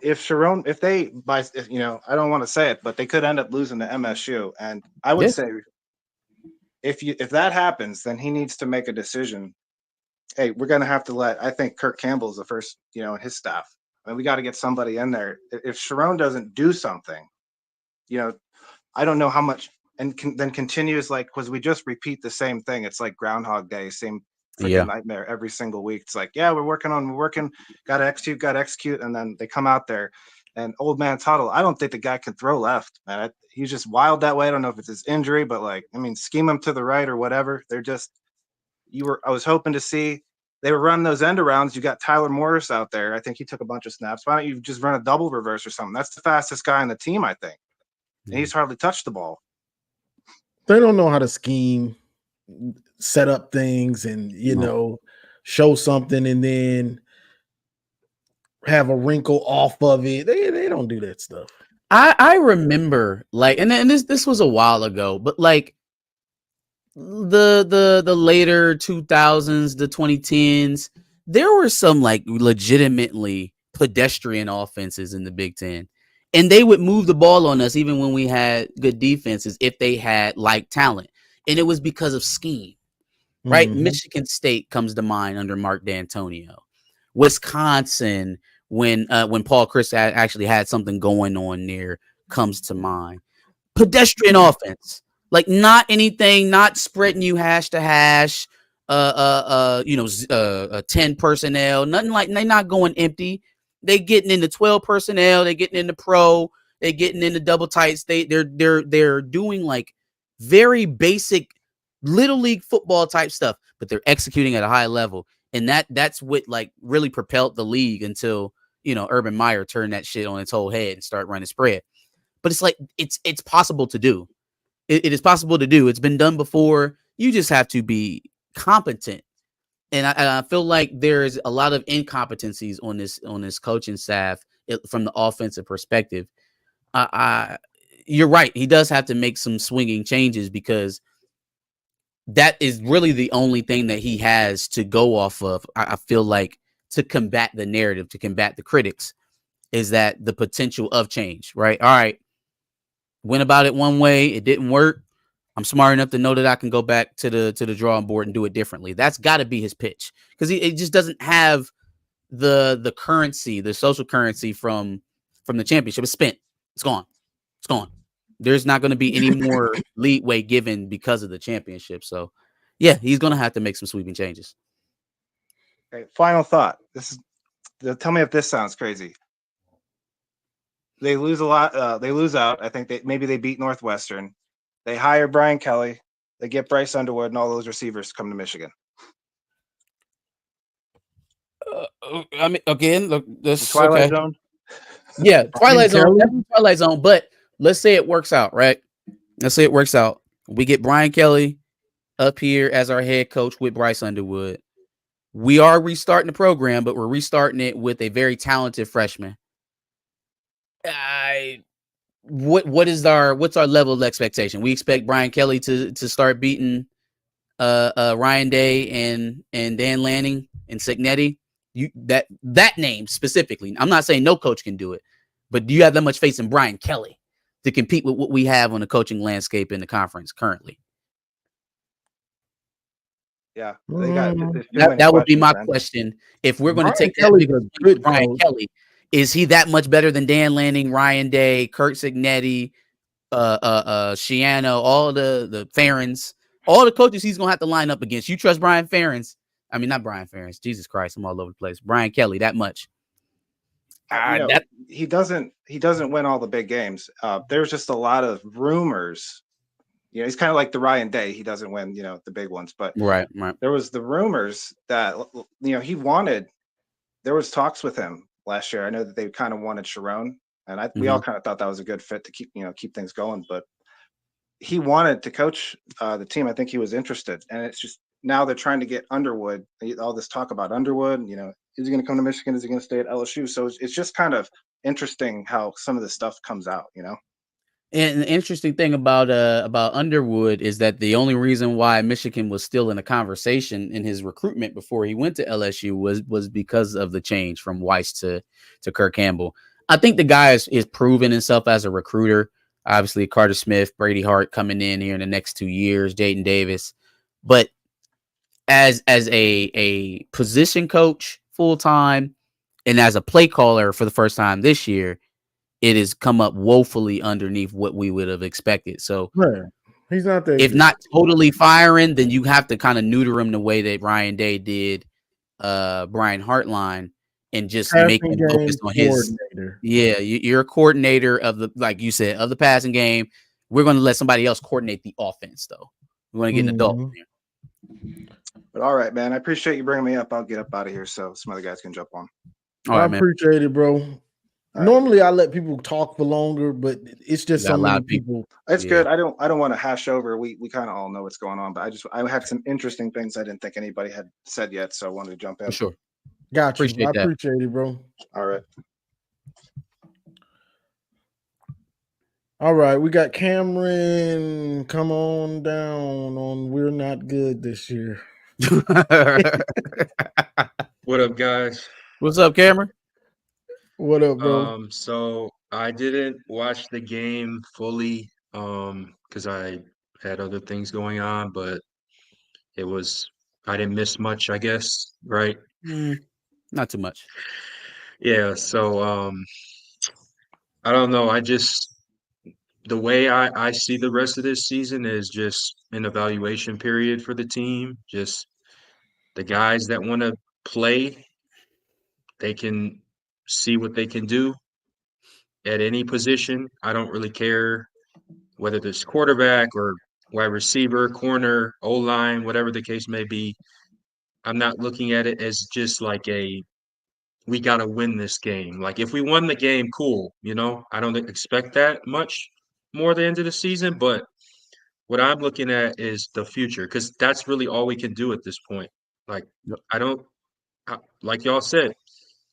if Chiron, I don't want to say it, but they could end up losing to MSU, and I would say if that happens, then he needs to make a decision. Hey, we're going to have to I think Kirk Campbell's the first, and his staff. I mean, we got to get somebody in there. If Chiron doesn't do something, I don't know how much, and then continues because we just repeat the same thing. It's like Groundhog Day, same freaking nightmare every single week. It's like, yeah, we're working, got to execute. And then they come out there and old man Tuttle, I don't think the guy can throw left, man. He's just wild that way. I don't know if it's his injury, but scheme him to the right or whatever. I was hoping to see, they were running those end arounds. You got Tyler Morris out there. I think he took a bunch of snaps. Why don't you just run a double reverse or something? That's the fastest guy on the team, I think. And he's hardly touched the ball. They don't know how to scheme, set up things, and show something and then have a wrinkle off of it. They don't do that stuff. I remember and this was a while ago, but the later 2000s, the 2010s, there were some legitimately pedestrian offenses in the Big Ten. And they would move the ball on us even when we had good defenses if they had talent. And it was because of scheme, right? Mm-hmm. Michigan State comes to mind under Mark D'Antonio. Wisconsin, when Paul Chryst actually had something going on there, comes to mind. Pedestrian offense, not anything, not spreading you hash to hash, 10 personnel, nothing they're not going empty. They getting into 12 personnel. They getting into pro. They getting into double tights. They're doing very basic little league football type stuff, but they're executing at a high level, and that's what really propelled the league until Urban Meyer turned that shit on its whole head and started running spread. But it's possible to do. It is possible to do. It's been done before. You just have to be competent. And I feel like there's a lot of incompetencies on this coaching staff from the offensive perspective. You're right. He does have to make some swinging changes because that is really the only thing that he has to go off of. I feel like to combat the narrative, to combat the critics, is that the potential of change, right? All right. Went about it one way. It didn't work. I'm smart enough to know that I can go back to the drawing board and do it differently. That's got to be his pitch because he just doesn't have the currency, the social currency from the championship. It's spent. It's gone. It's gone. There's not going to be any more leeway given because of the championship. So, yeah, he's going to have to make some sweeping changes. Okay, final thought. Tell me if this sounds crazy. They lose a lot. They lose out. I think maybe they beat Northwestern. They hire Brian Kelly. They get Bryce Underwood and all those receivers come to Michigan. I mean, again, look, this Twilight Zone. Yeah, Twilight Zone, definitely Twilight Zone. But let's say it works out, right? Let's say it works out. We get Brian Kelly up here as our head coach with Bryce Underwood. We are restarting the program, but we're restarting it with a very talented freshman. What's our level of expectation? We expect Brian Kelly to start beating Ryan Day and Dan Lanning and Cignetti. That name specifically. I'm not saying no coach can do it, but do you have that much faith in Brian Kelly to compete with what we have on the coaching landscape in the conference currently? Yeah, they got that would be my question. If we're going to take that big Brian Kelly, is he that much better than Dan Lanning, Ryan Day, Kurt Cignetti, Shiano, all the Ferens, all the coaches he's gonna have to line up against? You trust Brian Ferentz? I mean, not Brian Ferentz. Jesus Christ, I'm all over the place. Brian Kelly, that much? He doesn't win all the big games. There's just a lot of rumors. He's kind of like the Ryan Day. He doesn't win, the big ones, but right. There was the rumors that he wanted. There was talks with him last year. I know that they kind of wanted Chiron, and we all kind of thought that was a good fit to keep things going. But he wanted to coach the team. I think he was interested, and it's just now they're trying to get Underwood. All this talk about Underwood. Is he going to come to Michigan? Is he going to stay at LSU? So it's just kind of interesting how some of this stuff comes out. And the interesting thing about Underwood is that the only reason why Michigan was still in the conversation in his recruitment before he went to LSU was because of the change from Weiss to Kirk Campbell. I think the guy is proven himself as a recruiter. Obviously, Carter Smith, Brady Hart coming in here in the next 2 years, Jaden Davis. But as a position coach full time and as a play caller for the first time this year, it has come up woefully underneath what we would have expected. So he's not there. If not totally firing, then you have to kind of neuter him the way that Ryan Day did Brian Hartline and just make him focus on his. Yeah, you're a coordinator of the, like you said, of the passing game. We're going to let somebody else coordinate the offense, though. We want to get an adult in there. But all right, man. I appreciate you bringing me up. I'll get up out of here so some other guys can jump on. I appreciate it, bro. Normally, I let people talk for longer, but it's just so many people. It's good. I don't want to hash over. We kind of all know what's going on, but I had some interesting things I didn't think anybody had said yet, so I wanted to jump in. For sure. Got you. I appreciate it, bro. All right. All right, we got Cameron. Come on down on We're Not Good this year. What up, guys? What's up, Cameron? What up, bro? So I didn't watch the game fully because I had other things going on, but I didn't miss much, I guess, right? Not too much. Yeah, so I don't know. The way I see the rest of this season is just an evaluation period for the team. Just the guys that want to play, they can see what they can do at any position. I don't really care whether it's quarterback or wide receiver, corner, O-line, whatever the case may be. I'm not looking at it as just like we got to win this game. Like if we won the game, cool. I don't expect that much more at the end of the season, but what I'm looking at is the future, because that's really all we can do at this point. Like, Yep. like y'all said,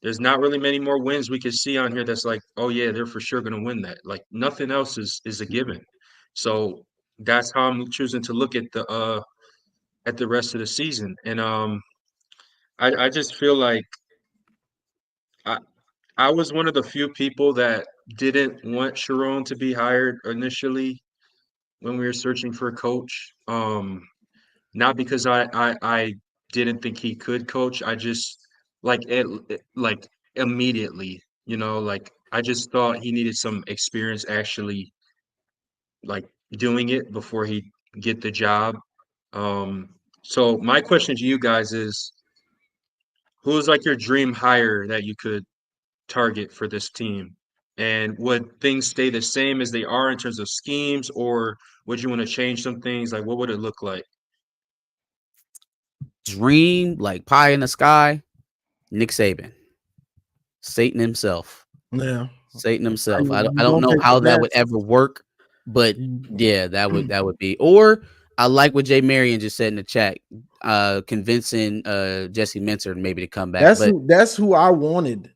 there's not really many more wins we can see on here that's like, oh yeah, they're for sure going to win that. Like nothing else is a given. So that's how I'm choosing to look at the rest of the season. And I just feel like I I was one of the few people that didn't want Chiron to be hired initially when we were searching for a coach. Not because I didn't think he could coach. I just like immediately, like I just thought he needed some experience actually like doing it before he get the job. Um, so my question to you guys is, who's like your dream hire that you could target for this team? And would things stay the same as they are in terms of schemes, or would you want to change some things? Like, what would it look like? Dream like pie in the sky. Nick Saban, Satan himself. Yeah. Satan himself. I You don't gonna know take how the that would best. ever work, but yeah, that would be. Or I like what Jay Marion just said in the chat, convincing Jesse Minter maybe to come back. But That's who I wanted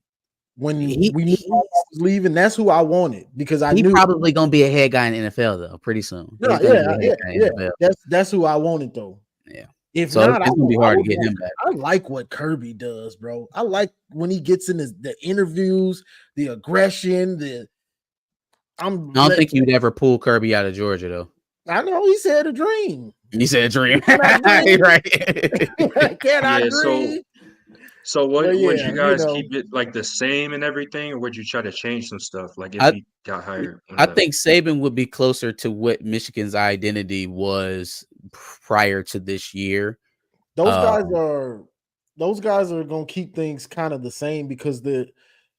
when he we knew Harbaugh was leaving. That's who I wanted because I he knew. probably gonna be a head guy in the NFL though, pretty soon. No, He's gonna be a head guy in the NFL. That's who I wanted though. Yeah. If So not, it's gonna be hard to get him back. I like what Kirby does, bro. I like when he gets in the interviews, the aggression. I don't think you'd ever pull Kirby out of Georgia though. I know he said a dream. He said a dream. Can I dream? Right. Can I Yeah, dream? So what But would yeah, you guys keep it like the same and everything, or would you try to change some stuff? Like if he got hired, I think Saban would be closer to what Michigan's identity was prior to this year. Those guys are gonna keep things kind of the same because the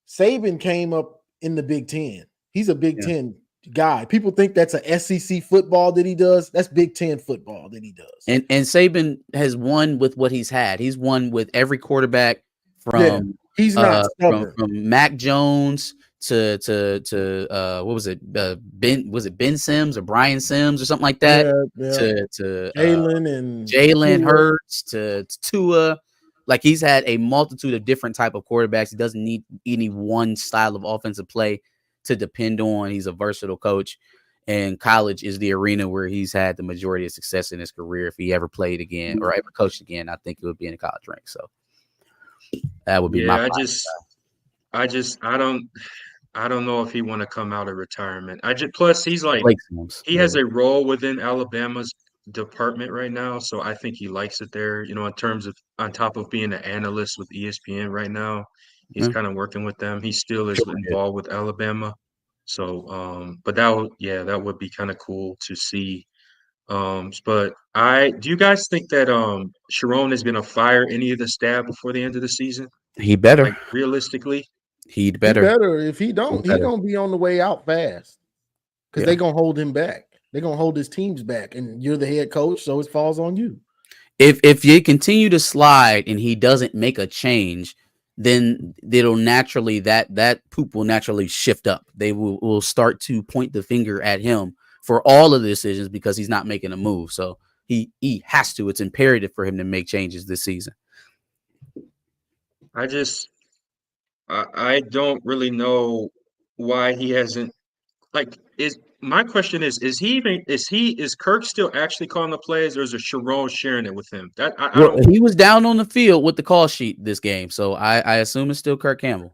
Saban came up in the Big Ten. He's a Big Ten guy. People think that's a SEC football that he does. That's Big Ten football that he does. And Saban has won with what he's had. He's won with every quarterback from he's not stubborn. from Mac Jones to what was it? Ben Sims or Brian Sims or something like that? To Jalen Hurts to Tua. Like he's had a multitude of different type of quarterbacks. He doesn't need any one style of offensive play to depend on. He's a versatile coach, and college is the arena where he's had the majority of success in his career. If he ever played again or ever coached again, I think it would be in the college ranks. So that would be my. I don't know if he want to come out of retirement. Plus he's like he has a role within Alabama's department right now, so I think he likes it there. In terms of on top of being an analyst with ESPN right now, he's kind of working with them. He still is involved with Alabama. So, but that would be kind of cool to see. But do you guys think that Chiron is going to fire any of the staff before the end of the season? He better. Like realistically, he'd better. If he don't, he's gonna be on the way out fast because they're gonna hold him back. They're gonna hold his teams back, and you're the head coach, so it falls on you. If you continue to slide and he doesn't make a change, then it'll naturally that poop will naturally shift up. They will start to point the finger at him for all of the decisions because he's not making a move. So he has to. It's imperative for him to make changes this season. I don't really know why he hasn't my question is Kirk still actually calling the plays, or is it Chiron sharing it with him? He was down on the field with the call sheet this game, so I assume it's still Kirk Campbell.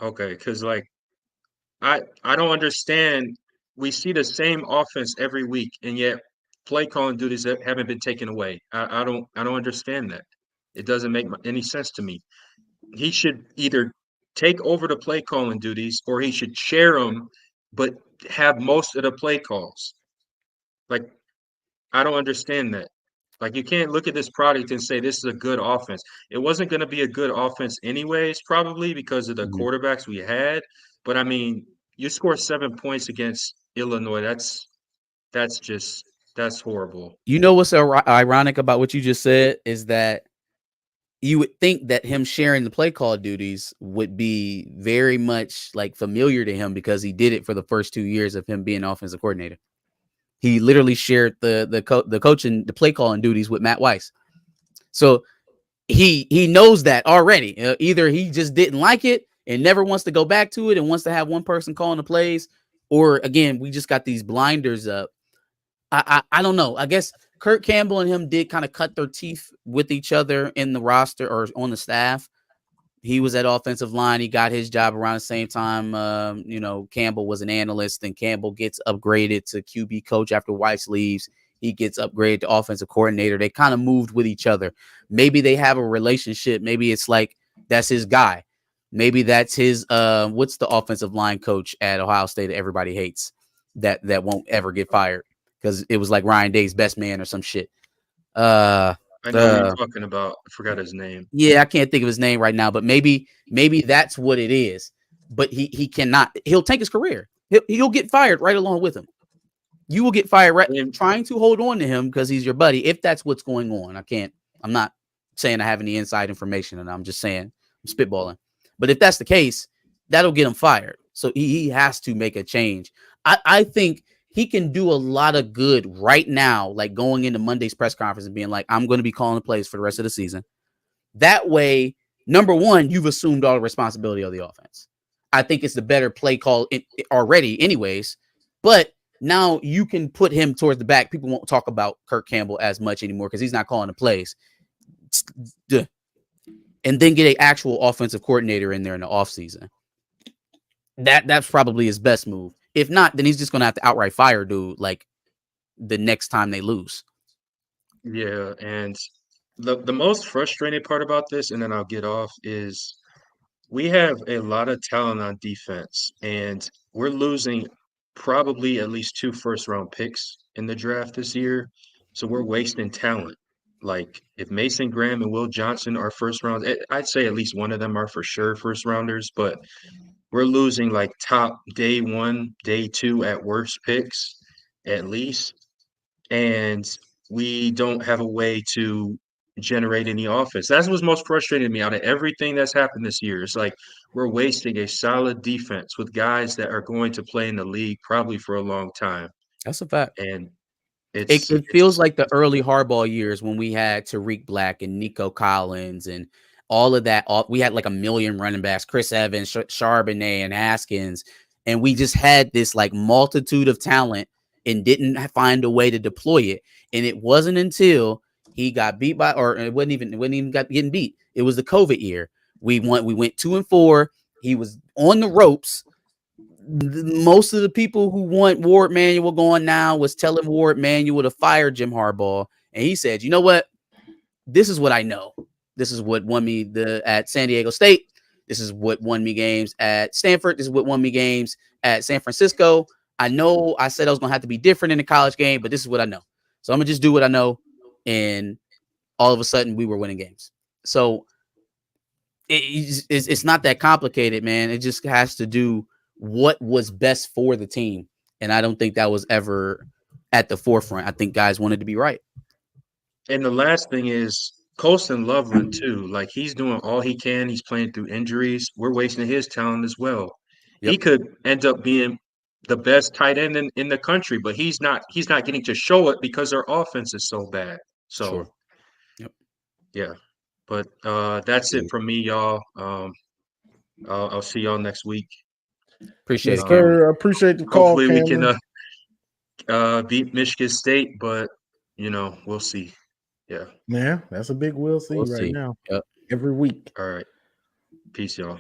Okay, because I don't understand. We see the same offense every week, and yet play calling duties haven't been taken away. I don't understand that. It doesn't make any sense to me. He should either take over the play calling duties, or he should share them, but have most of the play calls. Like, I don't understand that. Like, you can't look at this product and say this is a good offense. It wasn't going to be a good offense anyways, probably because of the quarterbacks we had. But I mean, you score 7 points against Illinois. That's horrible. You know what's ironic about what you just said is that you would think that him sharing the play call duties would be very much like familiar to him because he did it for the first 2 years of him being offensive coordinator. He literally shared the coaching, the play calling duties with Matt Weiss. So he knows that already. Either he just didn't like it and never wants to go back to it and wants to have one person calling the plays, or again, we just got these blinders up. I don't know. I guess Kurt Campbell and him did kind of cut their teeth with each other in the roster or on the staff. He was at offensive line. He got his job around the same time. Campbell was an analyst, and Campbell gets upgraded to QB coach after Weiss leaves. He gets upgraded to offensive coordinator. They kind of moved with each other. Maybe they have a relationship. Maybe it's like that's his guy. Maybe that's his what's the offensive line coach at Ohio State that everybody hates that won't ever get fired because it was like Ryan Day's best man or some shit. I know who you're talking about. I forgot his name. Yeah, I can't think of his name right now, but maybe that's what it is. But he cannot. He'll take his career. He'll get fired right along with him. You will get fired right trying to hold on to him because he's your buddy. If that's what's going on, I'm not saying I have any inside information, and I'm just saying I'm spitballing. But if that's the case, that'll get him fired. So he has to make a change. I think he can do a lot of good right now, like going into Monday's press conference and being like, I'm going to be calling the plays for the rest of the season. That way, number one, you've assumed all the responsibility of the offense. I think it's the better play call already anyways, but now you can put him towards the back. People won't talk about Kirk Campbell as much anymore because he's not calling the plays. And then get an actual offensive coordinator in there in the offseason. That's probably his best move. If not, then he's just going to have to outright fire dude like the next time they lose. Yeah, and the most frustrating part about this, and then I'll get off, is we have a lot of talent on defense, and we're losing probably at least 2 first-round picks in the draft this year. So we're wasting talent. Like if Mason Graham and Will Johnson are first round, I'd say at least one of them are for sure first rounders, but we're losing like top day 1, day 2 at worst picks at least. And we don't have a way to generate any offense. That's what's most frustrating to me out of everything that's happened this year. It's like we're wasting a solid defense with guys that are going to play in the league probably for a long time. That's a fact. And it feels like the early Harbaugh years when we had Tariq Black and Nico Collins and all of that. We had like a million running backs, Chris Evans, Charbonnet, and Haskins. And we just had this like multitude of talent and didn't find a way to deploy it. And it wasn't until he got beat by, or it wasn't even getting beat. It was the COVID year. We went 2-4. He was on the ropes. Most of the people who want Ward Manuel going now was telling Ward Manuel to fire Jim Harbaugh. And he said, you know what? This is what I know. This is what won me at San Diego State. This is what won me games at Stanford. This is what won me games at San Francisco. I know I said I was going to have to be different in the college game, but this is what I know. So I'm going to just do what I know. And all of a sudden we were winning games. So it's not that complicated, man. It just has to do what was best for the team. And I don't think that was ever at the forefront. I think guys wanted to be right. And the last thing is Colston Loveland too. Like he's doing all he can. He's playing through injuries. We're wasting his talent as well. Yep. He could end up being the best tight end in the country, but he's not getting to show it because our offense is so bad. So sure. Yep. Yeah. But that's it from me, y'all. I'll see y'all next week. Appreciate it, sir. Appreciate the call. Hopefully we can beat Michigan State, but we'll see. Yeah. Yeah, that's a big we'll see now. Yep. Every week. All right. Peace, y'all.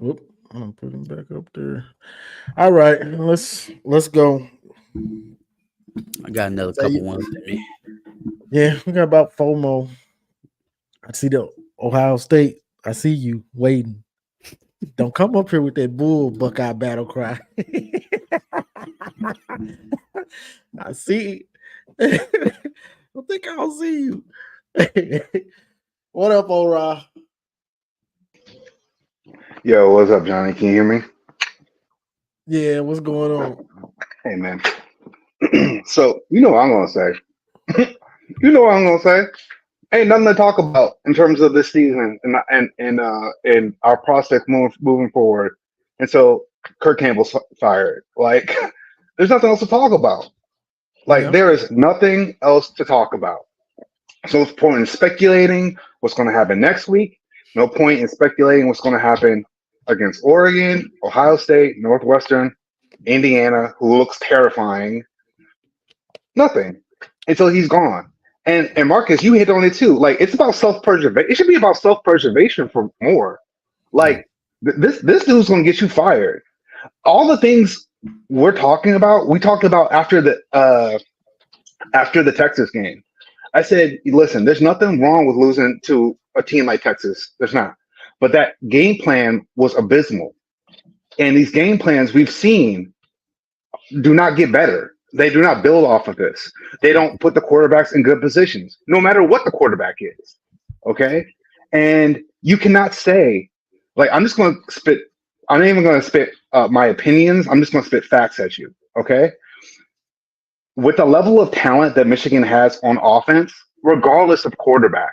Whoop. I'm gonna put him back up there. All right, let's go. I got another couple ones to me. Yeah, we got about 4 more. I see the Ohio State. I see you waiting. Don't come up here with that bull Buckeye battle cry. I see. I think I'll see you. What up, Orji? Yo, what's up, Johnny? Can you hear me? Yeah, what's going on? Hey, man. So, you know what I'm going to say. You know what I'm going to say. Ain't nothing to talk about in terms of this season and our prospects moving forward. And so, Kirk Campbell's fired. Like, There's nothing else to talk about. Like, there is nothing else to talk about. So no point in speculating what's going to happen next week. No point in speculating what's going to happen against Oregon, Ohio State, Northwestern, Indiana, who looks terrifying. Nothing until he's gone. And Marcus, you hit on it too. Like, it's about self-preservation. It should be about self-preservation for more. Like, this dude's going to get you fired. All the things we're talking about, we talked about after the Texas game. I said, listen, there's nothing wrong with losing to a team like Texas. There's not. But that game plan was abysmal. And these game plans we've seen do not get better. They do not build off of this. They don't put the quarterbacks in good positions, no matter what the quarterback is. Okay? And you cannot say, like, I'm just going to spit, I'm not even going to spit my opinions. I'm just going to spit facts at you. Okay? With the level of talent that Michigan has on offense, regardless of quarterback,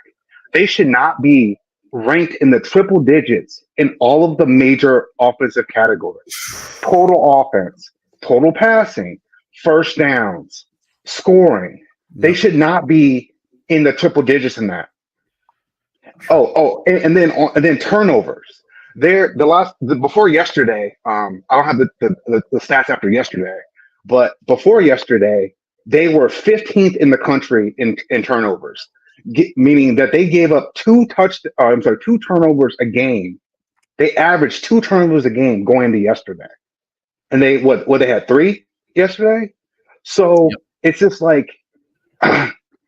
they should not be ranked in the triple digits in all of the major offensive categories. Total offense, total passing, first downs, scoring. They should not be in the triple digits in that. And then turnovers. Before yesterday, I don't have the stats after yesterday, but before yesterday, they were 15th in the country in turnovers, meaning that they gave up two turnovers a game. They averaged 2 turnovers a game going into yesterday, and they they had 3 yesterday. So It's just like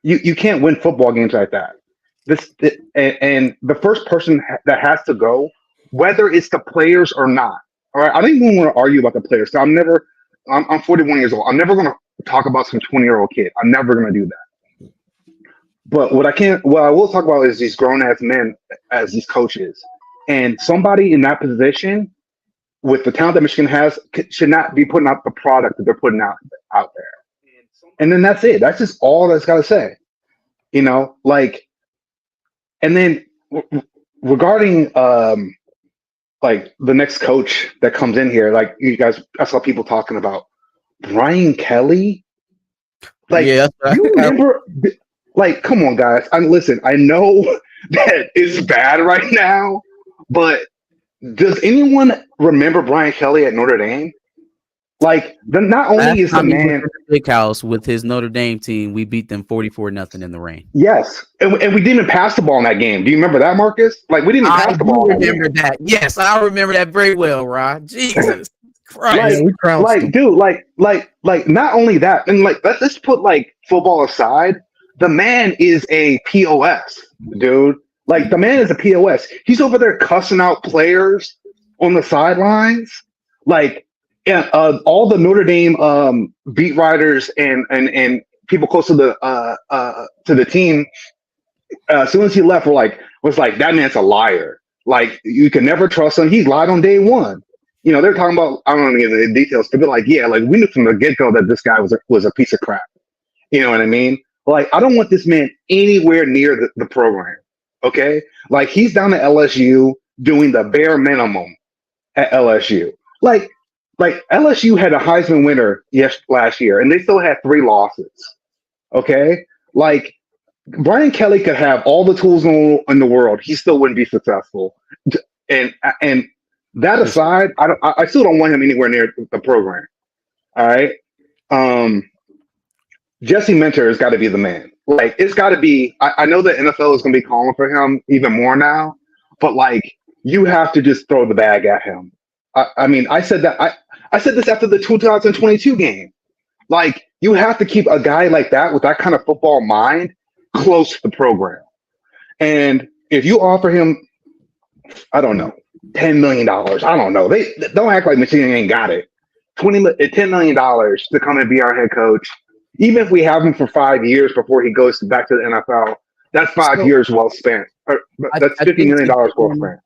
you can't win football games like that. And the first person that has to go, whether it's the players or not. All right, I don't even want to argue about the players. So I'm 41 years old. I'm never going to talk about some 20-year-old kid. I'm never going to do that. But what I will talk about is these grown ass men as these coaches, and somebody in that position with the talent that Michigan has should not be putting out the product that they're putting out there. And then that's it. That's just all that's got to say. And then regarding like the next coach that comes in here, like you guys, I saw people talking about Brian Kelly. Like, you remember? Like, come on, guys. Listen, I know that it's bad right now, but does anyone remember Brian Kelly at Notre Dame? Like, not only is the man big house with his Notre Dame team, we beat them 44-0 in the rain. Yes, and we didn't even pass the ball in that game. Do you remember that, Marcus? Like, we didn't pass the ball. I remember that. Yes, I remember that very well, Rod. Jesus Christ, like, not only that, and like, let's put like football aside. The man is a POS, dude. Like, the man is a POS. He's over there cussing out players on the sidelines, like. Yeah, all the Notre Dame beat writers and people close to the team, as soon as he left, was like, that man's a liar. Like, you can never trust him. He lied on day one. They're talking about, I don't want to get into the details, but they're like, yeah, like, we knew from the get-go that this guy was a piece of crap. You know what I mean? Like, I don't want this man anywhere near the program. Okay, like, he's down at LSU doing the bare minimum at LSU. Like LSU had a Heisman winner last year, and they still had 3 losses. Okay, like, Brian Kelly could have all the tools in the world, he still wouldn't be successful. And that aside, I still don't want him anywhere near the program. All right, Jesse Minter has got to be the man. Like, it's got to be. I know the NFL is going to be calling for him even more now, but like, you have to just throw the bag at him. I mean, I said this after the 2022 game. Like, you have to keep a guy like that with that kind of football mind close to the program. And if you offer him, I don't know, $10 million, I don't know. They don't act like Michigan ain't got it. $10 million to come and be our head coach. Even if we have him for 5 years before he goes back to the NFL, that's 5 years well spent. That's $50 million well spent.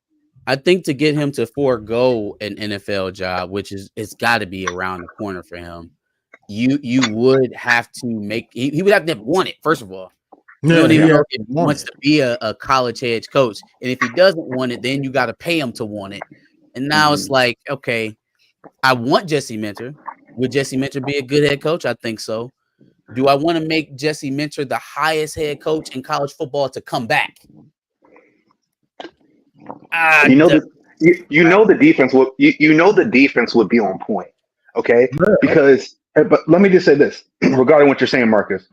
I think to get him to forego an NFL job, which it's got to be around the corner for him, you would have to make he would have to want it, first of all. You don't even know if he wants to be a college head coach, and if he doesn't want it, then you got to pay him to want it. And now it's like, okay, I want Jesse Minter, Would Jesse Minter be a good head coach? I think so. Do I want to make Jesse Minter the highest head coach in college football to come back? You know the defense would the defense would be on point, okay? Because but let me just say this regarding what you're saying, Marcus.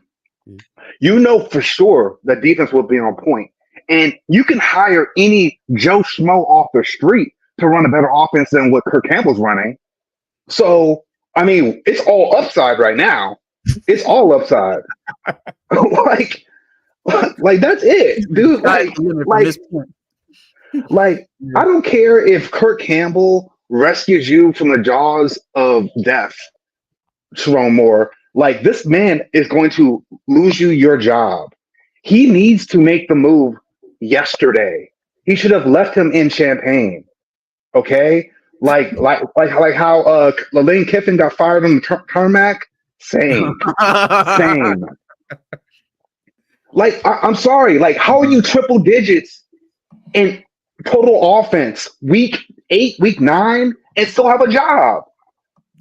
You know for sure the defense will be on point, and you can hire any Joe Schmo off the street to run a better offense than what Kirk Campbell's running. So I mean, it's all upside right now. It's all upside. like that's it, dude. Like, I don't care if Kirk Campbell rescues you from the jaws of death, Sharon Moore. Like, this man is going to lose you your job. He needs to make the move yesterday. He should have left him in Champaign. Okay? Like how Lane Kiffin got fired on the tarmac. Same. Like, I'm sorry. Like, how are you triple digits in total offense week 8, week 9, and still have a job?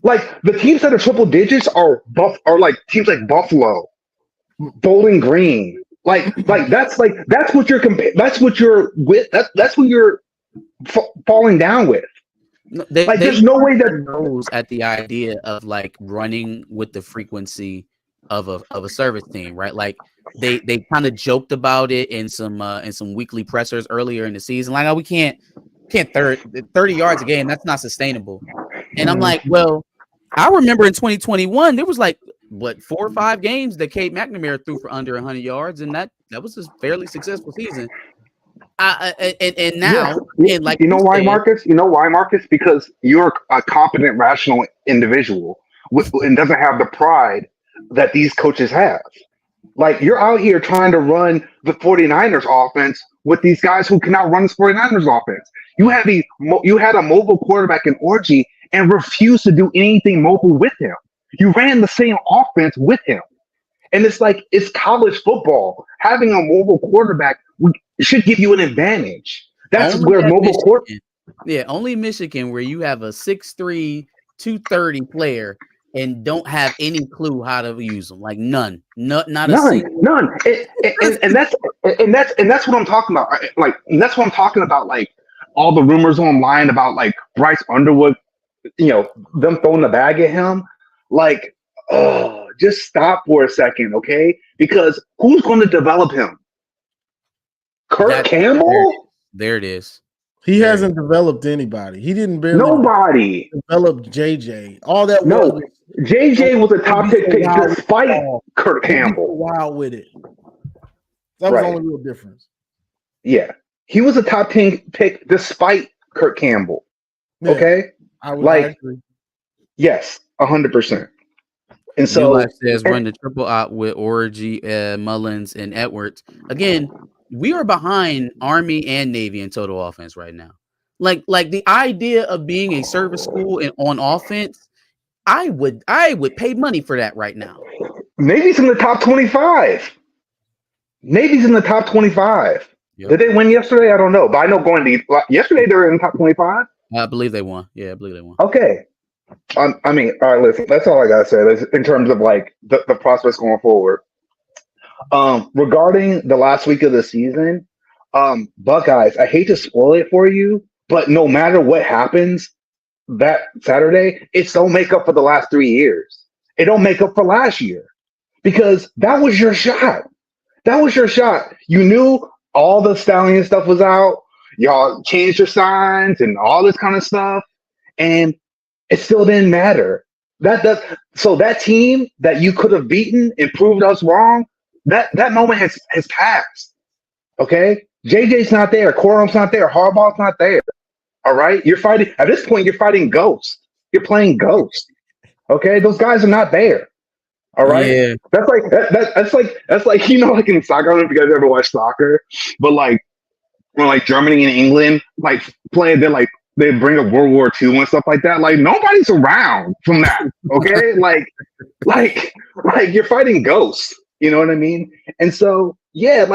Like, the teams that are triple digits are like teams like Buffalo, Bowling Green. Like that's what you're falling down with. There's no way that knows at the idea of like running with the frequency of a service team, right? Like they kind of joked about it in some weekly pressers earlier in the season. Like, oh, we can't 30 yards a game. That's not sustainable. And I'm like, well, I remember in 2021 there was like 4 or 5 games that Kate McNamara threw for under 100 yards, and that was a fairly successful season. And now, like, you know why, Marcus? You know why, Marcus? Because you're a competent, rational individual and doesn't have the pride that these coaches have. Like, you're out here trying to run the 49ers offense with these guys who cannot run the 49ers offense. You had a mobile quarterback in Orji and refused to do anything mobile with him. You ran the same offense with him. And it's like, it's college football. Having a mobile quarterback should give you an advantage. That's only where mobile quarterback. Yeah, only Michigan, where you have a 6'3", 230 player and don't have any clue how to use them. Like, none. And that's what I'm talking about. Like, that's what I'm talking about. Like, all the rumors online about like Bryce Underwood, them throwing the bag at him. Like, oh, just stop for a second, okay? Because who's going to develop him? Kirk Campbell? There it is. He hasn't developed anybody. He didn't barely nobody develop JJ. All that JJ was a top 10 pick despite Kirk Campbell. Wild with it. That was the only real difference. Yeah. He was a top 10 pick despite Kirk Campbell. Yeah, okay? I agree. Yes, 100%. And so Eli says run the triple out with Orji, Mullins, and Edwards. Again, we are behind Army and Navy in total offense right now. Like the idea of being a service school and on offense, I would pay money for that right now. Navy's in the top 25. Yep. Did they win yesterday? I don't know, but I know yesterday they were in the top 25. I believe they won. Yeah, I believe they won. Okay. I mean, all right, listen, that's all I gotta say in terms of like the prospects going forward. Regarding the last week of the season, Buckeyes, I hate to spoil it for you, but no matter what happens that Saturday, it don't make up for the last 3 years. It don't make up for last year because that was your shot. You knew all the Stallion stuff was out. Y'all changed your signs and all this kind of stuff, and it still didn't matter. So that team that you could have beaten and proved us wrong, that moment has passed. Okay? JJ's not there. Quorum's not there. Harbaugh's not there. All right? At this point, you're fighting Ghost. You're playing Ghost. Okay? Those guys are not there. All right? Yeah. That's like like in soccer, I don't know if you guys ever watch soccer, but like when like Germany and England like playing, they bring up World War II and stuff like that. Like, nobody's around from that. Okay? like you're fighting Ghosts. You know what I mean? And so, yeah,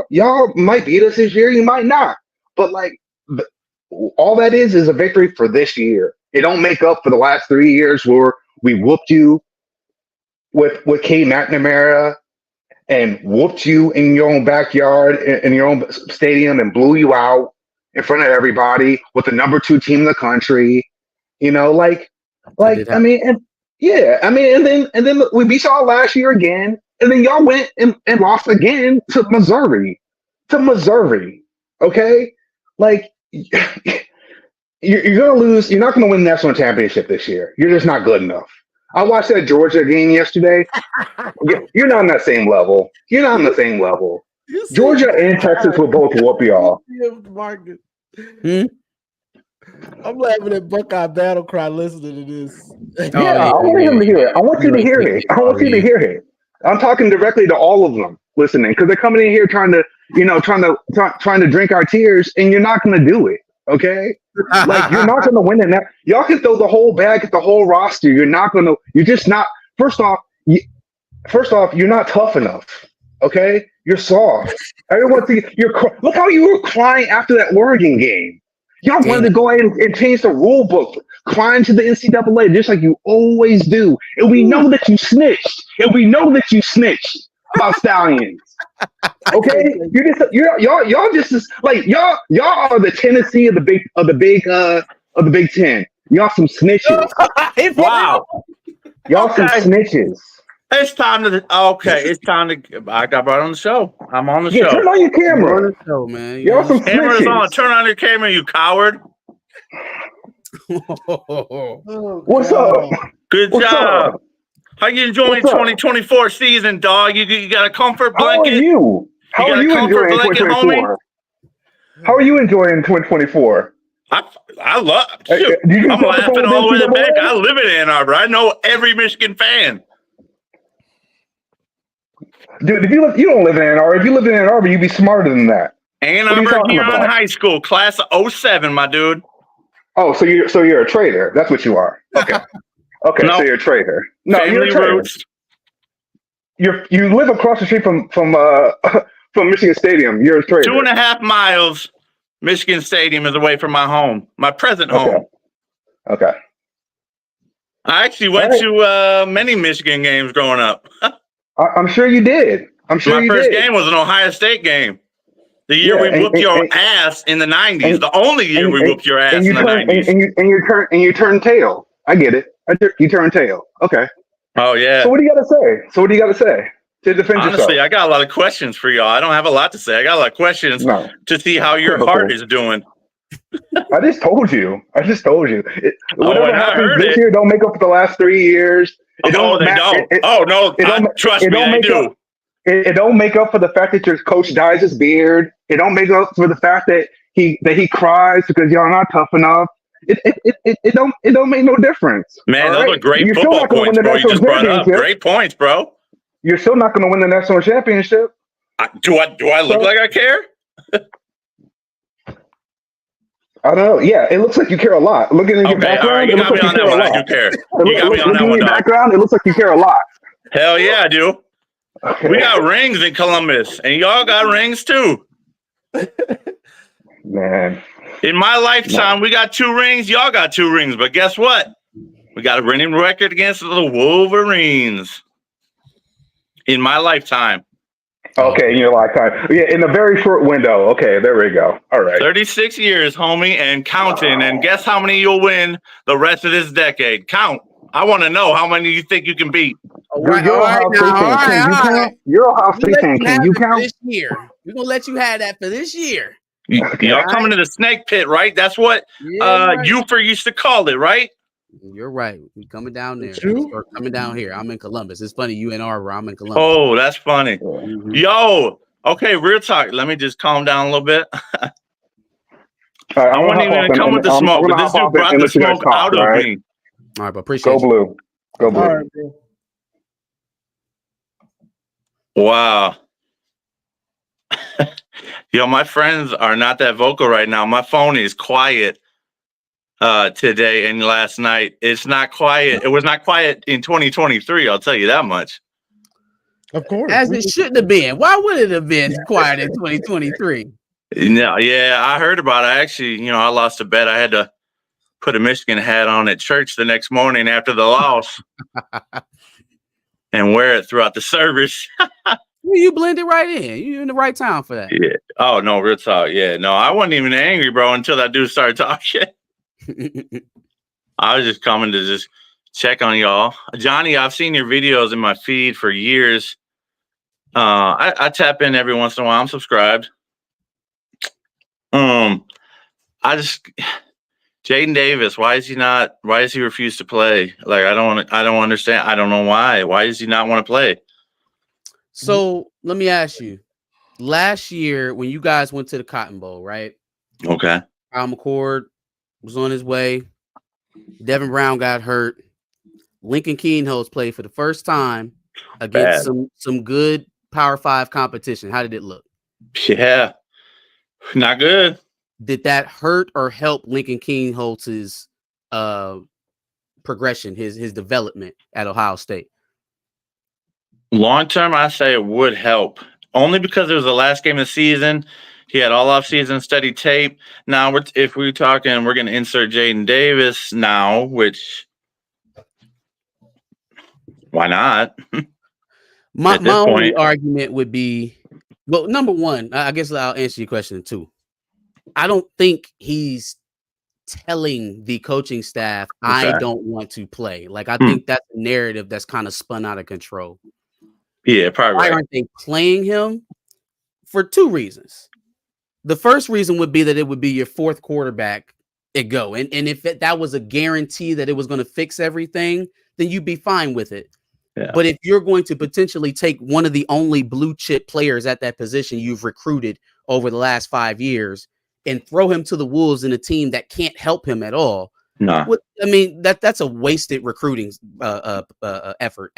y'all might beat us this year. You might not. But like, all that is a victory for this year. It don't make up for the last 3 years where we whooped you with Kate McNamara and whooped you in your own backyard, in your own stadium, and blew you out in front of everybody with the number 2 team in the country. You know, I mean, and then we beat y'all last year again, and then y'all went and lost again to Missouri. Okay, like you're gonna lose. You're not gonna win the national championship this year. You're just not good enough. I watched that Georgia game yesterday. You're not on that same level. You're not on the same level. Georgia and Texas will both whoop y'all. I'm laughing at Buckeye Battle Cry listening to this. I want him to hear it. I want you to hear it. I want you to hear it. I'm talking directly to all of them listening because they're coming in here trying to drink our tears, and you're not going to do it. Okay, like you're not going to win in that. Y'all can throw the whole bag at the whole roster. You're not going to. You're just not. First off, you're not tough enough. Okay, you're soft. Everyone see look how you were crying after that Oregon game. Y'all wanted to go ahead and change the rule book, climb to the NCAA just like you always do. And we know that you snitched. About Stallions. Okay? Y'all just like y'all are the Tennessee of the Big Ten. Y'all some snitches. Wow. Y'all some snitches. It's time to. I got brought on the show. I'm on the show. Turn on your camera. On the show, man. Y'all some Camera's snitches. on. Turn on your camera, you coward. What's up? Good What's job. up? How you enjoying 2024 season, dog? You got a comfort blanket? How are you? How are you enjoying 2024? How are you enjoying 2024? I love. Shoot, I'm laughing all the way back. I live in Ann Arbor. I know every Michigan fan. Dude, you don't live in Ann Arbor. If you lived in Ann Arbor, you'd be smarter than that. Ann Arbor Huron High School, class of 07, my dude. Oh, so you're a traitor. That's what you are. Okay. Okay, no. So you're a traitor. No, Family you're a traitor. roots. You live across the street from Michigan Stadium. You're a traitor. 2.5 miles. Michigan Stadium is away from my home, my present home. Okay. I actually went to many Michigan games growing up. I'm sure you did. My first game was an Ohio State game. The year we whooped your ass in the 90s. The only year we whooped your ass in the 90s. And you turn tail. I get it. You turn tail. Okay. Oh, yeah. So what do you got to say? To defend yourself? Honestly, I got a lot of questions for y'all. I don't have a lot to say. I got a lot of questions to see how your heart is doing. I just told you. Whatever happens this year don't make up for the last 3 years. They don't. Trust me, they do. It don't make up for the fact that your coach dyes his beard. It don't make up for the fact that he cries because y'all not tough enough. It don't make no difference. Man, those are great football points, bro. You just brought up great points, bro. You're still not going to win the national championship. Do I look like I care? I don't know. Yeah, it looks like you care a lot. Looking at your background, all right, you got me on that one. I do care. You got me on that one, dog. Background, it looks like you care a lot. Hell yeah, I do. Okay. We got rings in Columbus, and y'all got rings too. Man. In my lifetime, we got 2 rings. Y'all got 2 rings. But guess what? We got a winning record against the Wolverines. In my lifetime. Okay, in your lifetime. Yeah, in a very short window. Okay, there we go. All right. 36 years, homie, and counting. And guess how many you'll win the rest of this decade? Count. I want to know how many you think you can beat. You're Ohio State fan. Can you count? This year. We're going to let you have that for this year. Y'all coming to the snake pit, right? That's what Ufer used to call it, right? You're right. We coming down there. Or coming down here. I'm in Columbus. It's funny. You in Arbor. I'm in Columbus. Oh, that's funny. Mm-hmm. Yo. Okay, real talk. Let me just calm down a little bit. I wasn't even going to come with the smoke, but this dude brought the smoke out of me. All right, but appreciate you. Go blue. Right, wow. Yo, my friends are not that vocal right now. My phone is quiet today and last night. It's not quiet. It was not quiet in 2023. I'll tell you that much. Of course. As it shouldn't have been. Why would it have been quiet in 2023? No, yeah, I heard about it. Actually, I lost a bet. I had to put a Michigan hat on at church the next morning after the loss and wear it throughout the service. You blended right in. You in the right town for that. Yeah. Oh, no, real talk. Yeah. No, I wasn't even angry, bro, until that dude started talking. I was just coming to just check on y'all. Johnny, I've seen your videos in my feed for years. I tap in every once in a while. I'm subscribed. Jaden Davis, why does he refuse to play? Like, I don't understand. I don't know why. Why does he not want to play? So let me ask you, last year when you guys went to the Cotton Bowl, right? Okay. Kyle McCord was on his way. Devin Brown got hurt. Lincoln Keenholz played for the first time against some good Power 5 competition. How did it look? Yeah, not good. Did that hurt or help Lincoln Keenholz's progression, his development at Ohio State? Long term, I say it would help. Only because it was the last game of the season. He had all off season study tape. Now, if we're talking, we're going to insert Jaden Davis now, which why not? My only argument would be, well, number one, I guess I'll answer your question too. I don't think he's telling the coaching staff, I don't want to play. Like, I think that's a narrative that's kind of spun out of control. Yeah, probably. Why aren't they playing him? For two reasons. The first reason would be that it would be your fourth quarterback at go. And if that was a guarantee that it was going to fix everything, then you'd be fine with it. Yeah. But if you're going to potentially take one of the only blue chip players at that position you've recruited over the last 5 years and throw him to the wolves in a team that can't help him at all, I mean, that's a wasted recruiting effort,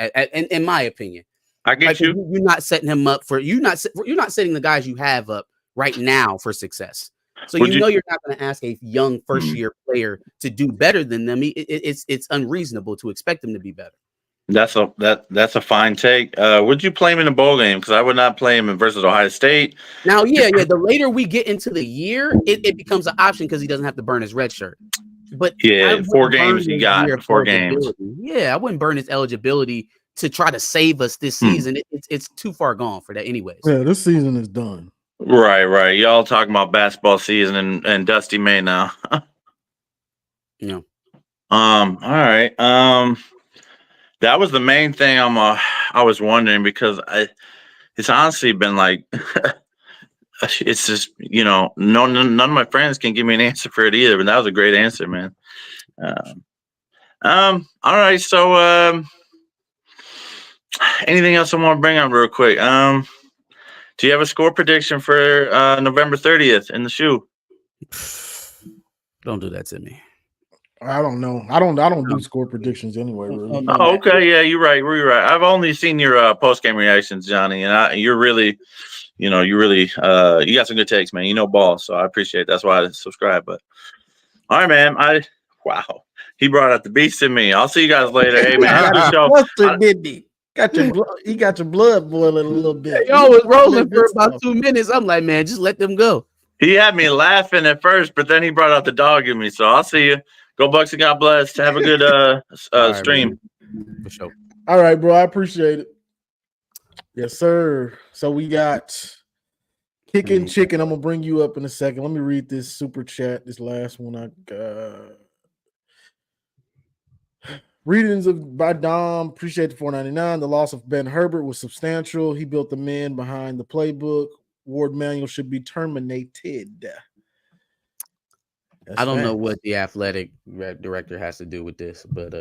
in my opinion. I get you. You're not setting him up for you're not setting the guys you have up right now for success. So you're not going to ask a young first year player to do better than them. It's unreasonable to expect them to be better. That's a fine take. Would you play him in a bowl game? Because I would not play him versus Ohio State. Now, yeah. The later we get into the year, it becomes an option because he doesn't have to burn his red shirt. But 4 games he got. 4 games. Yeah, I wouldn't burn his eligibility to try to save us this season. It's too far gone for that anyways. Yeah, this season is done. Right. Y'all talking about basketball season and Dusty May now. Yeah. All right. That was the main thing I was wondering, because it's honestly been like it's just, none of my friends can give me an answer for it either, but that was a great answer, man. All right, so anything else I want to bring up real quick? Do you have a score prediction for November 30th in the shoe? Don't do that to me. I don't know. I don't do score predictions anyway. Really. Oh, okay. Yeah, you're right. We're right. I've only seen your post game reactions, Johnny, and you're really, you got some good takes, man. You know ball, so I appreciate it. That's why I subscribe. But all right, man. Wow, he brought out the beast in me. I'll see you guys later. Hey, man, he got your blood boiling a little bit. Y'all was rolling for about 2 minutes. I'm like, man, just let them go. He had me laughing at first, but then he brought out the dog in me. So I'll see you. Go Bucks and God bless. Have a good stream. Man. For sure. All right, bro. I appreciate it. Yes, sir. So we got Kicking Chicken. I'm gonna bring you up in a second. Let me read this super chat. This last one I got. Readings by Dom. Appreciate the $4.99. The loss of Ben Herbert was substantial. He built the men behind the playbook. Ward Manuel should be terminated. I don't know what the athletic director has to do with this, but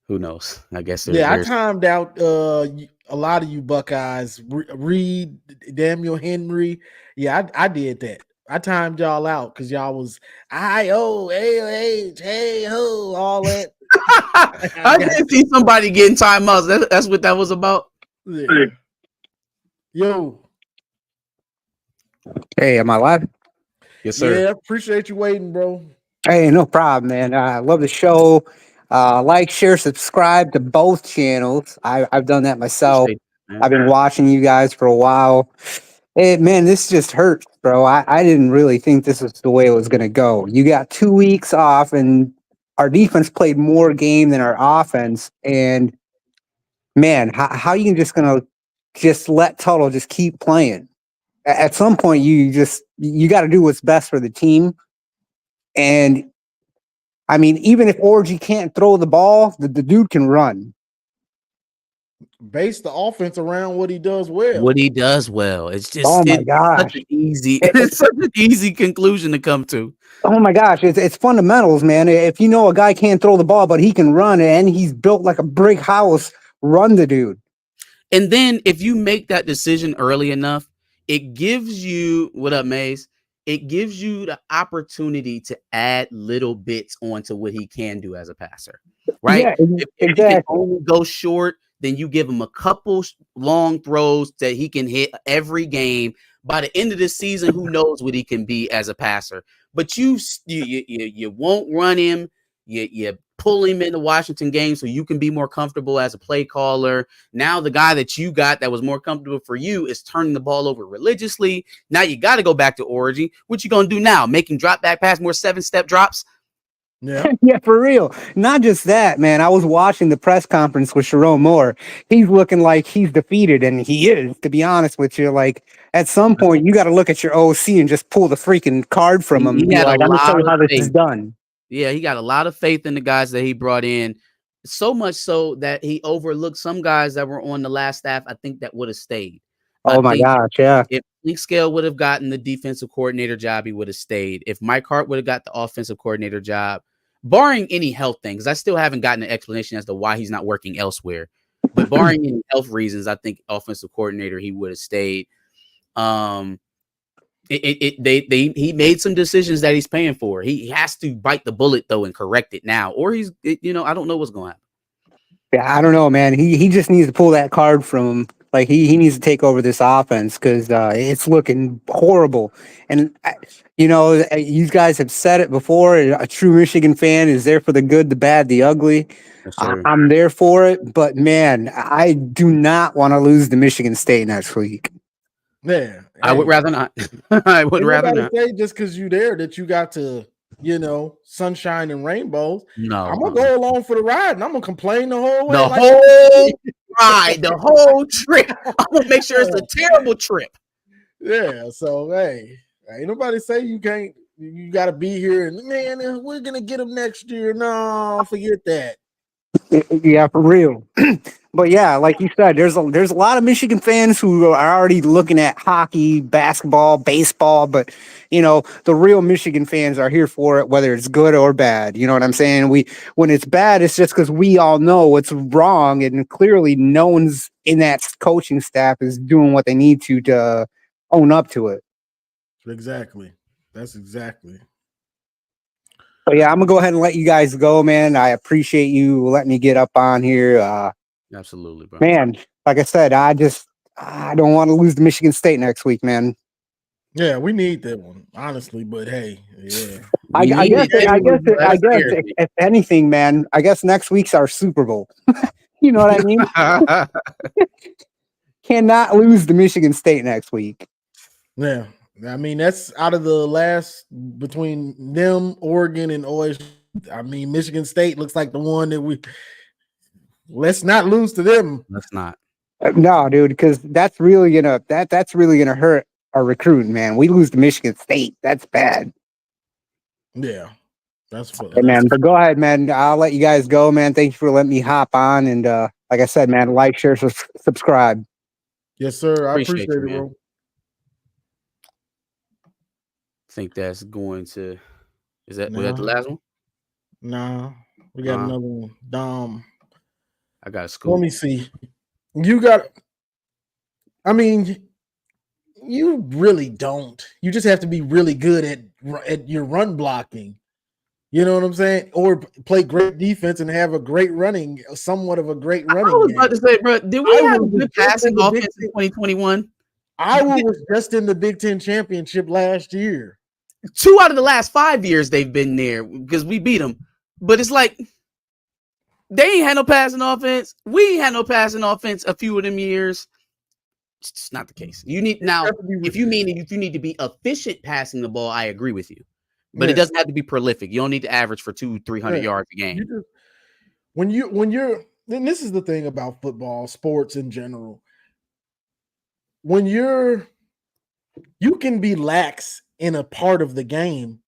who knows? I guess. I timed out a lot of you Buckeyes. Reed, Daniel Henry. Yeah, I did that. I timed y'all out because y'all was I-O-A-H, hey ho, all that. I did see somebody getting timeouts. That's what that was about. Yeah. Yo. Hey, am I live? Yes, sir. Yeah, appreciate you waiting, bro. Hey, no problem, man. I love the show. Like, share, subscribe to both channels. I've done that myself. I've been watching you guys for a while. Man, this just hurts, bro. I didn't really think this was the way it was going to go. You got 2 weeks off, and our defense played more game than our offense. And man, how you just going to just let Tuttle just keep playing? At some point, you got to do what's best for the team. And I mean, even if Orji can't throw the ball, the dude can run. Base the offense around what he does well. What he does well. It's just Oh my gosh. such an easy, it's such an easy conclusion to come to. Oh my gosh, it's fundamentals, man. If you know a guy can't throw the ball, but he can run and he's built like a brick house, run the dude. And then if you make that decision early enough, it gives you, what up, Maze? It gives you the opportunity to add little bits onto what he can do as a passer, right? Yeah, if he exactly. can only go short, then you give him a couple long throws that he can hit every game. By the end of the season, who knows what he can be as a passer? But you won't run him. You pull him into Washington games so you can be more comfortable as a play caller. Now the guy that you got that was more comfortable for you is turning the ball over religiously. Now you got to go back to Orji. What you gonna do now? Making drop back pass, more 7-step drops? Yeah. Yeah, for real. Not just that, man. I was watching the press conference with Chiron Moore. He's looking like he's defeated, and he is, to be honest with you. Like, at some point, you got to look at your OC and just pull the freaking card from him. He And be had like, a I'm going to show you lot how of this faith. is done. Yeah, he got a lot of faith in the guys that he brought in. So much so that he overlooked some guys that were on the last staff. I think that would have stayed. Oh my gosh, yeah. If Link Scale would have gotten the defensive coordinator job, he would have stayed. If Mike Hart would have got the offensive coordinator job, barring any health things, I still haven't gotten an explanation as to why he's not working elsewhere. But barring any health reasons, I think offensive coordinator, he would have stayed. He made some decisions that he's paying for. He has to bite the bullet though and correct it now, or I don't know what's going to happen. Yeah, I don't know, man. He just needs to pull that card from him. Like he needs to take over this offense because it's looking horrible. And you guys have said it before. A true Michigan fan is there for the good, the bad, the ugly. Yes, I'm there for it, but man, I do not want to lose to Michigan State next week. Yeah, I would rather not. I would rather not. Say just because you there that you got to, sunshine and rainbows. No, I'm gonna go along for the ride, and I'm gonna complain the whole way. Whole ride, the whole trip. I'm gonna make sure it's a terrible trip. Yeah. So hey, ain't nobody say you can't. You got to be here, and man, we're gonna get them next year. No, forget that. Yeah, for real. But yeah, like you said, there's a lot of Michigan fans who are already looking at hockey, basketball, baseball, but the real Michigan fans are here for it, whether it's good or bad. You know what I'm saying? When it's bad, it's just because we all know what's wrong, and clearly no one's in that coaching staff is doing what they need to own up to it. Exactly. That's exactly. But yeah, I'm gonna go ahead and let you guys go, man. I appreciate you letting me get up on here. Absolutely, bro. Man, like I said, I don't want to lose to Michigan State next week, man. Yeah, we need that one, honestly. But hey, yeah. I guess if anything, man, I guess next week's our Super Bowl. You know what I mean? Cannot lose to Michigan State next week. Yeah. I mean, that's out of the last between them, Oregon, and OSU. I mean, Michigan State looks like the one that let's not lose to them. Let's not. No, dude, because that's really gonna hurt our recruiting, man. We lose to Michigan State. That's bad. Yeah. That's what. Hey, man, but go ahead, man. I'll let you guys go, man. Thank you for letting me hop on. And like I said, man, like, share, subscribe. Yes, sir. I appreciate it, man. bro. Think that's going to was that the last one? Nah, we got another one. Dom. I got a school. Let me see. You really don't. You just have to be really good at your run blocking. You know what I'm saying? Or play great defense and have somewhat of a great running game. I was about to say, bro, did we have a good passing offense in 2021? Iowa was just in the Big Ten championship last year. 2 out of the last 5 years they've been there because we beat them. But it's like they ain't had no passing offense. We ain't had no passing offense a few of them years. It's not the case. You need now. If you need to be efficient passing the ball, I agree with you. But it doesn't have to be prolific. You don't need to average for 200-300 yards a game. When you're then this is the thing about football, sports in general. When you can be lax in a part of the game,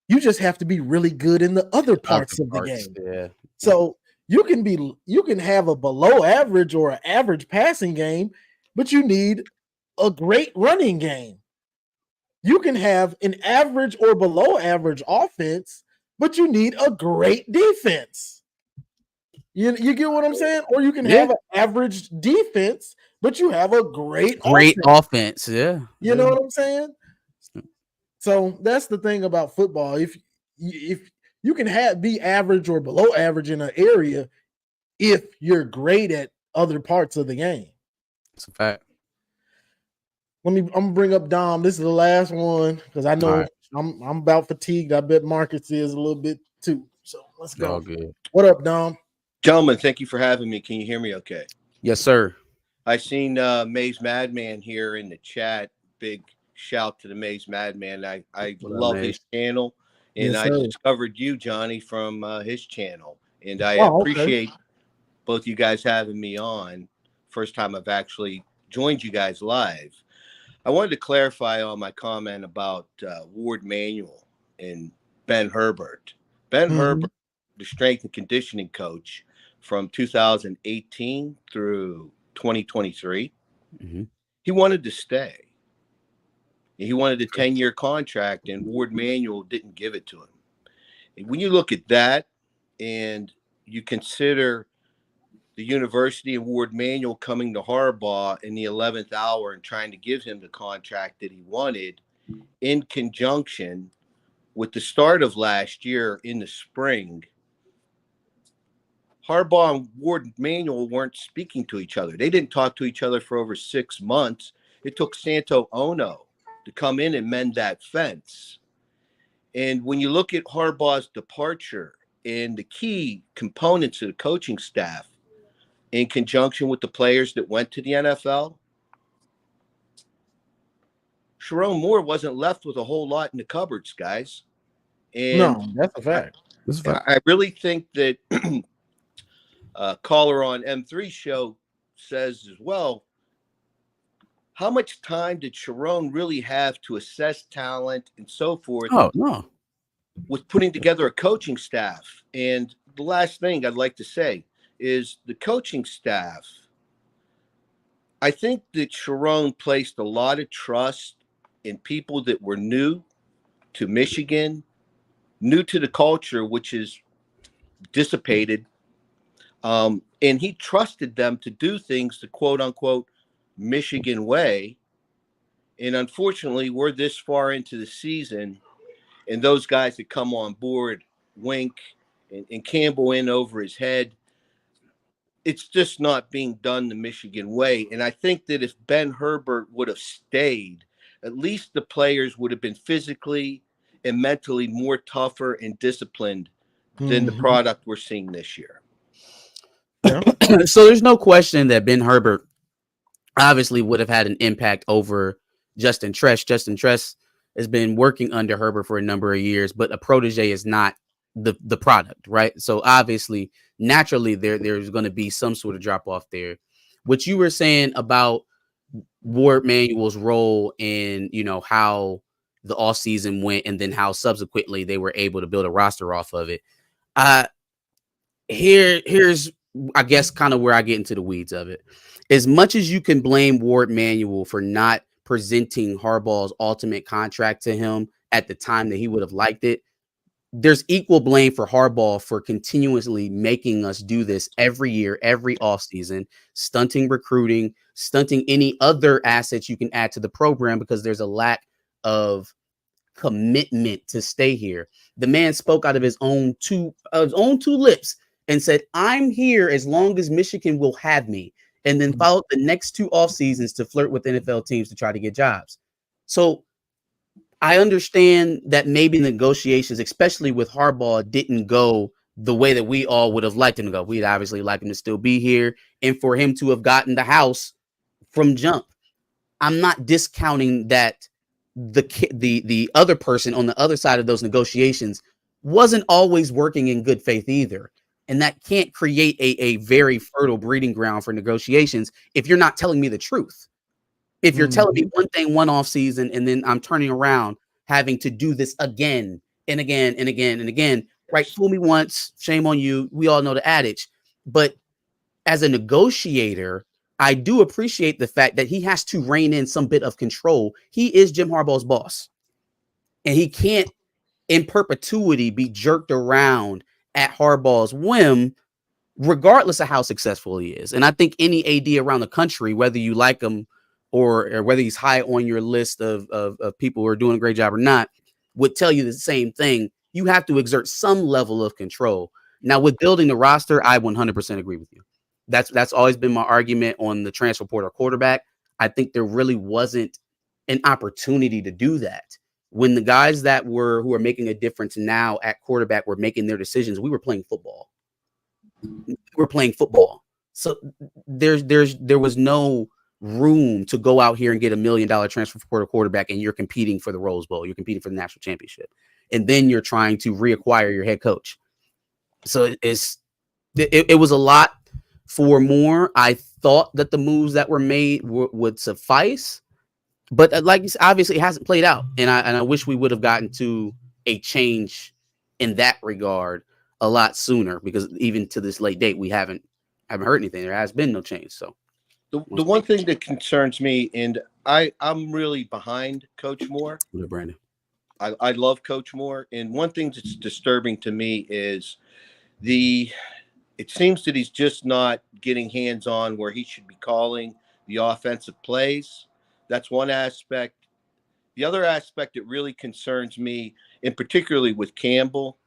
you just have to be really good in the other parts of the game. Yeah. So you can have a below average or an average passing game, but you need a great running game. You can have an average or below average offense, but you need a great defense. You get what I'm saying? Or you can have an average defense, but you have a great offense. Yeah. You know what I'm saying? So that's the thing about football. If you can be average or below average in an area, if you're great at other parts of the game. It's a fact. I'm gonna bring up Dom. This is the last one because I know I'm about fatigued. I bet Marcus is a little bit too. So let's go. All good. What up, Dom? Gentlemen, thank you for having me. Can you hear me okay? Yes, sir. I seen Maze Madman here in the chat. Big shout to the Maze Madman. I love his channel, and I discovered you, Johnny, from his channel. And I appreciate both you guys having me on. First time I've actually joined you guys live. I wanted to clarify on my comment about Ward Manuel and Ben Herbert. Ben Herbert, the strength and conditioning coach from 2018 through 2023. He wanted to stay. He wanted a 10-year contract, and Ward Manuel didn't give it to him. And when you look at that and you consider the university and Ward Manuel coming to Harbaugh in the 11th hour and trying to give him the contract that he wanted, in conjunction with the start of last year in the spring, Harbaugh and Ward Manuel weren't speaking to each other. They didn't talk to each other for over 6 months. It took Santo Ono to come in and mend that fence. And when you look at Harbaugh's departure and the key components of the coaching staff, in conjunction with the players that went to the NFL, Chiron Moore wasn't left with a whole lot in the cupboards, guys. And no, that's a fact. I really think that caller on M3 show says as well, how much time did Chiron really have to assess talent and so forth? Oh, no. With putting together a coaching staff. And the last thing I'd like to say is the coaching staff. I think that Chiron placed a lot of trust in people that were new to Michigan, new to the culture, which is dissipated. And he trusted them to do things the quote unquote Michigan way. And unfortunately, we're this far into the season, and those guys that come on board, Wink and Campbell in over his head, it's just not being done the Michigan way. And I think that if Ben Herbert would have stayed, at least the players would have been physically and mentally more tougher and disciplined than the product we're seeing this year. Yeah. So there's no question that Ben Herbert obviously would have had an impact over Justin Tresh. Justin Tresh has been working under Herbert for a number of years, but a protege is not the product, right? So obviously, naturally, there's going to be some sort of drop off there. What you were saying about Ward Manuel's role in, how the off season went, and then how subsequently they were able to build a roster off of it. Here's, I guess, kind of where I get into the weeds of it. As much as you can blame Ward Manuel for not presenting Harbaugh's ultimate contract to him at the time that he would have liked it, there's equal blame for Harbaugh for continuously making us do this every year, every offseason, stunting recruiting, stunting any other assets you can add to the program because there's a lack of commitment to stay here. The man spoke out of his own two lips and said, "I'm here as long as Michigan will have me," and then followed the next 2 off seasons to flirt with NFL teams to try to get jobs. So I understand that maybe negotiations, especially with Harbaugh, didn't go the way that we all would have liked him to go. We'd obviously like him to still be here and for him to have gotten the house from jump. I'm not discounting that the other person on the other side of those negotiations wasn't always working in good faith either. And that can't create a very fertile breeding ground for negotiations if you're not telling me the truth. If you're telling me one thing one off season and then I'm turning around having to do this again and again and again and again, right? Fool me once, shame on you. We all know the adage. But as a negotiator, I do appreciate the fact that he has to rein in some bit of control. He is Jim Harbaugh's boss, and he can't in perpetuity be jerked around at Harbaugh's whim, regardless of how successful he is. And I think any AD around the country, whether you like him or whether he's high on your list of people who are doing a great job or not, would tell you the same thing. You have to exert some level of control. Now, with building the roster, I 100% agree with you. That's always been my argument on the transfer portal quarterback. I think there really wasn't an opportunity to do that. When the guys who are making a difference now at quarterback were making their decisions, we were playing football. So there was no room to go out here and get $1 million transfer portal quarterback, and you're competing for the Rose Bowl, you're competing for the national championship, and then you're trying to reacquire your head coach. So it was a lot for more. I thought that the moves that were made would suffice, but like you said, obviously it hasn't played out, and I wish we would have gotten to a change in that regard a lot sooner, because even to this late date we haven't heard anything. There has been no change. So the one thing that concerns me, and I'm really behind Coach Moore. Brandon, I love Coach Moore, and one thing that's disturbing to me is it seems that he's just not getting hands-on where he should be calling the offensive plays. That's one aspect. The other aspect that really concerns me, and particularly with Campbell,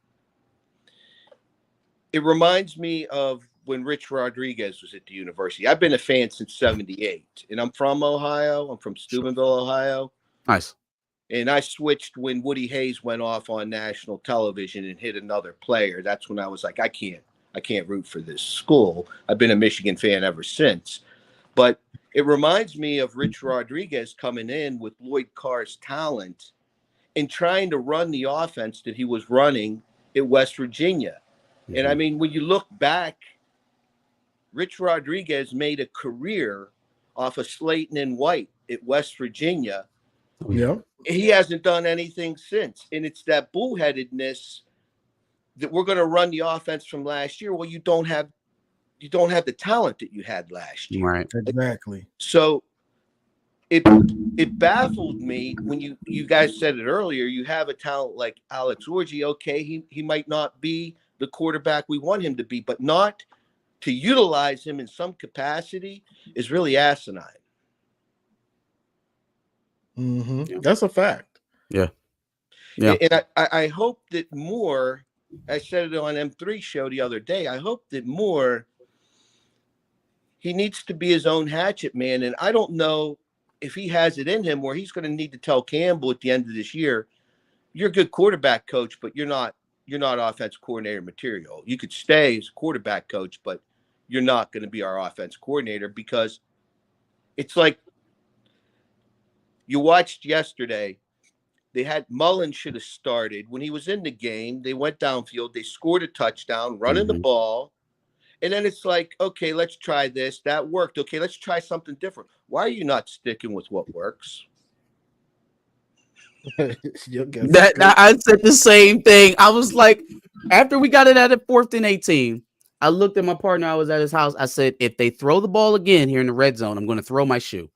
it reminds me of when Rich Rodriguez was at the university. I've been a fan since '78, and I'm from Ohio. I'm from Steubenville, Ohio. Nice. And I switched when Woody Hayes went off on national television and hit another player. That's when I was like, I can't root for this school. I've been a Michigan fan ever since. But it reminds me of Rich Rodriguez coming in with Lloyd Carr's talent and trying to run the offense that he was running at West Virginia. Mm-hmm. And I mean, when you look back, Rich Rodriguez made a career off of Slayton and White at West Virginia. Yeah. He hasn't done anything since. And it's that bullheadedness that we're going to run the offense from last year. Well, you don't have the talent that you had last year. Right. Exactly. So it baffled me when you guys said it earlier. You have a talent like Alex Orji. Okay, he might not be the quarterback we want him to be, but not to utilize him in some capacity is really asinine. Mm-hmm. Yeah. That's a fact. Yeah. And I hope that Moore, I said it on M3 show the other day, I hope that Moore, he needs to be his own hatchet man. And I don't know if he has it in him where he's going to need to tell Campbell at the end of this year, you're a good quarterback coach, but you're not offense coordinator material. You could stay as a quarterback coach, but you're not going to be our offense coordinator, because it's like you watched yesterday. They had Mullen should have started when he was in the game. They went downfield. They scored a touchdown, running the ball. And then it's like, okay, let's try this. That worked. Okay, let's try something different. Why are you not sticking with what works? I said the same thing. I was like, after we got it at 4th and 18, I looked at my partner. I was at his house. I said, if they throw the ball again here in the red zone, I'm going to throw my shoe.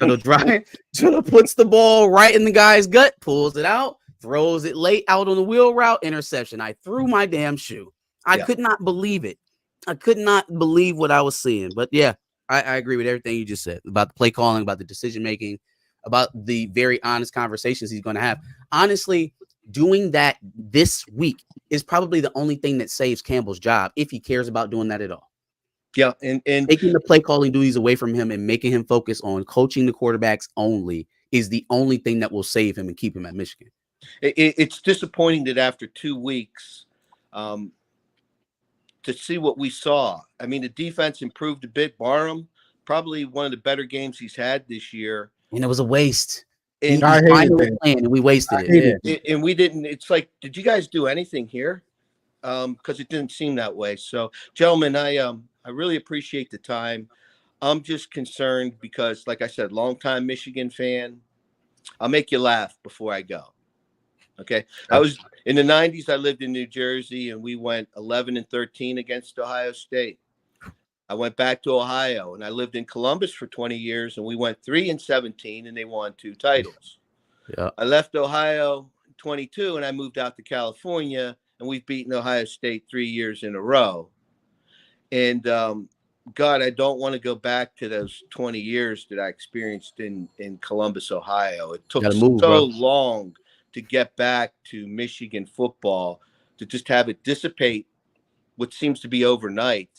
Chilla puts the ball right in the guy's gut, pulls it out, throws it late out on the wheel route, interception. I threw my damn shoe. I could not believe it. I could not believe what I was seeing. But yeah, I agree with everything you just said about the play calling, about the decision making, about the very honest conversations he's going to have. Honestly, doing that this week is probably the only thing that saves Campbell's job, if he cares about doing that at all. Yeah, and taking the play calling duties away from him and making him focus on coaching the quarterbacks only is the only thing that will save him and keep him at Michigan. It's disappointing that after 2 weeks, to see what we saw. I mean, the defense improved a bit. Barham probably one of the better games he's had this year. And it was a waste. And I hated that. And we wasted it. And we didn't. It's like, did you guys do anything here? Because it didn't seem that way. So, gentlemen, I really appreciate the time. I'm just concerned because, like I said, longtime Michigan fan. I'll make you laugh before I go. Okay. I was in the 90s. I lived in New Jersey, and we went 11-13 against Ohio State. I went back to Ohio, and I lived in Columbus for 20 years, and we went 3-17, and they won 2 titles. Yeah. I left Ohio in 22, and I moved out to California, and we've beaten Ohio State 3 years in a row. And God, I don't want to go back to those 20 years that I experienced in Columbus, Ohio. It took long to get back to Michigan football, to just have it dissipate what seems to be overnight.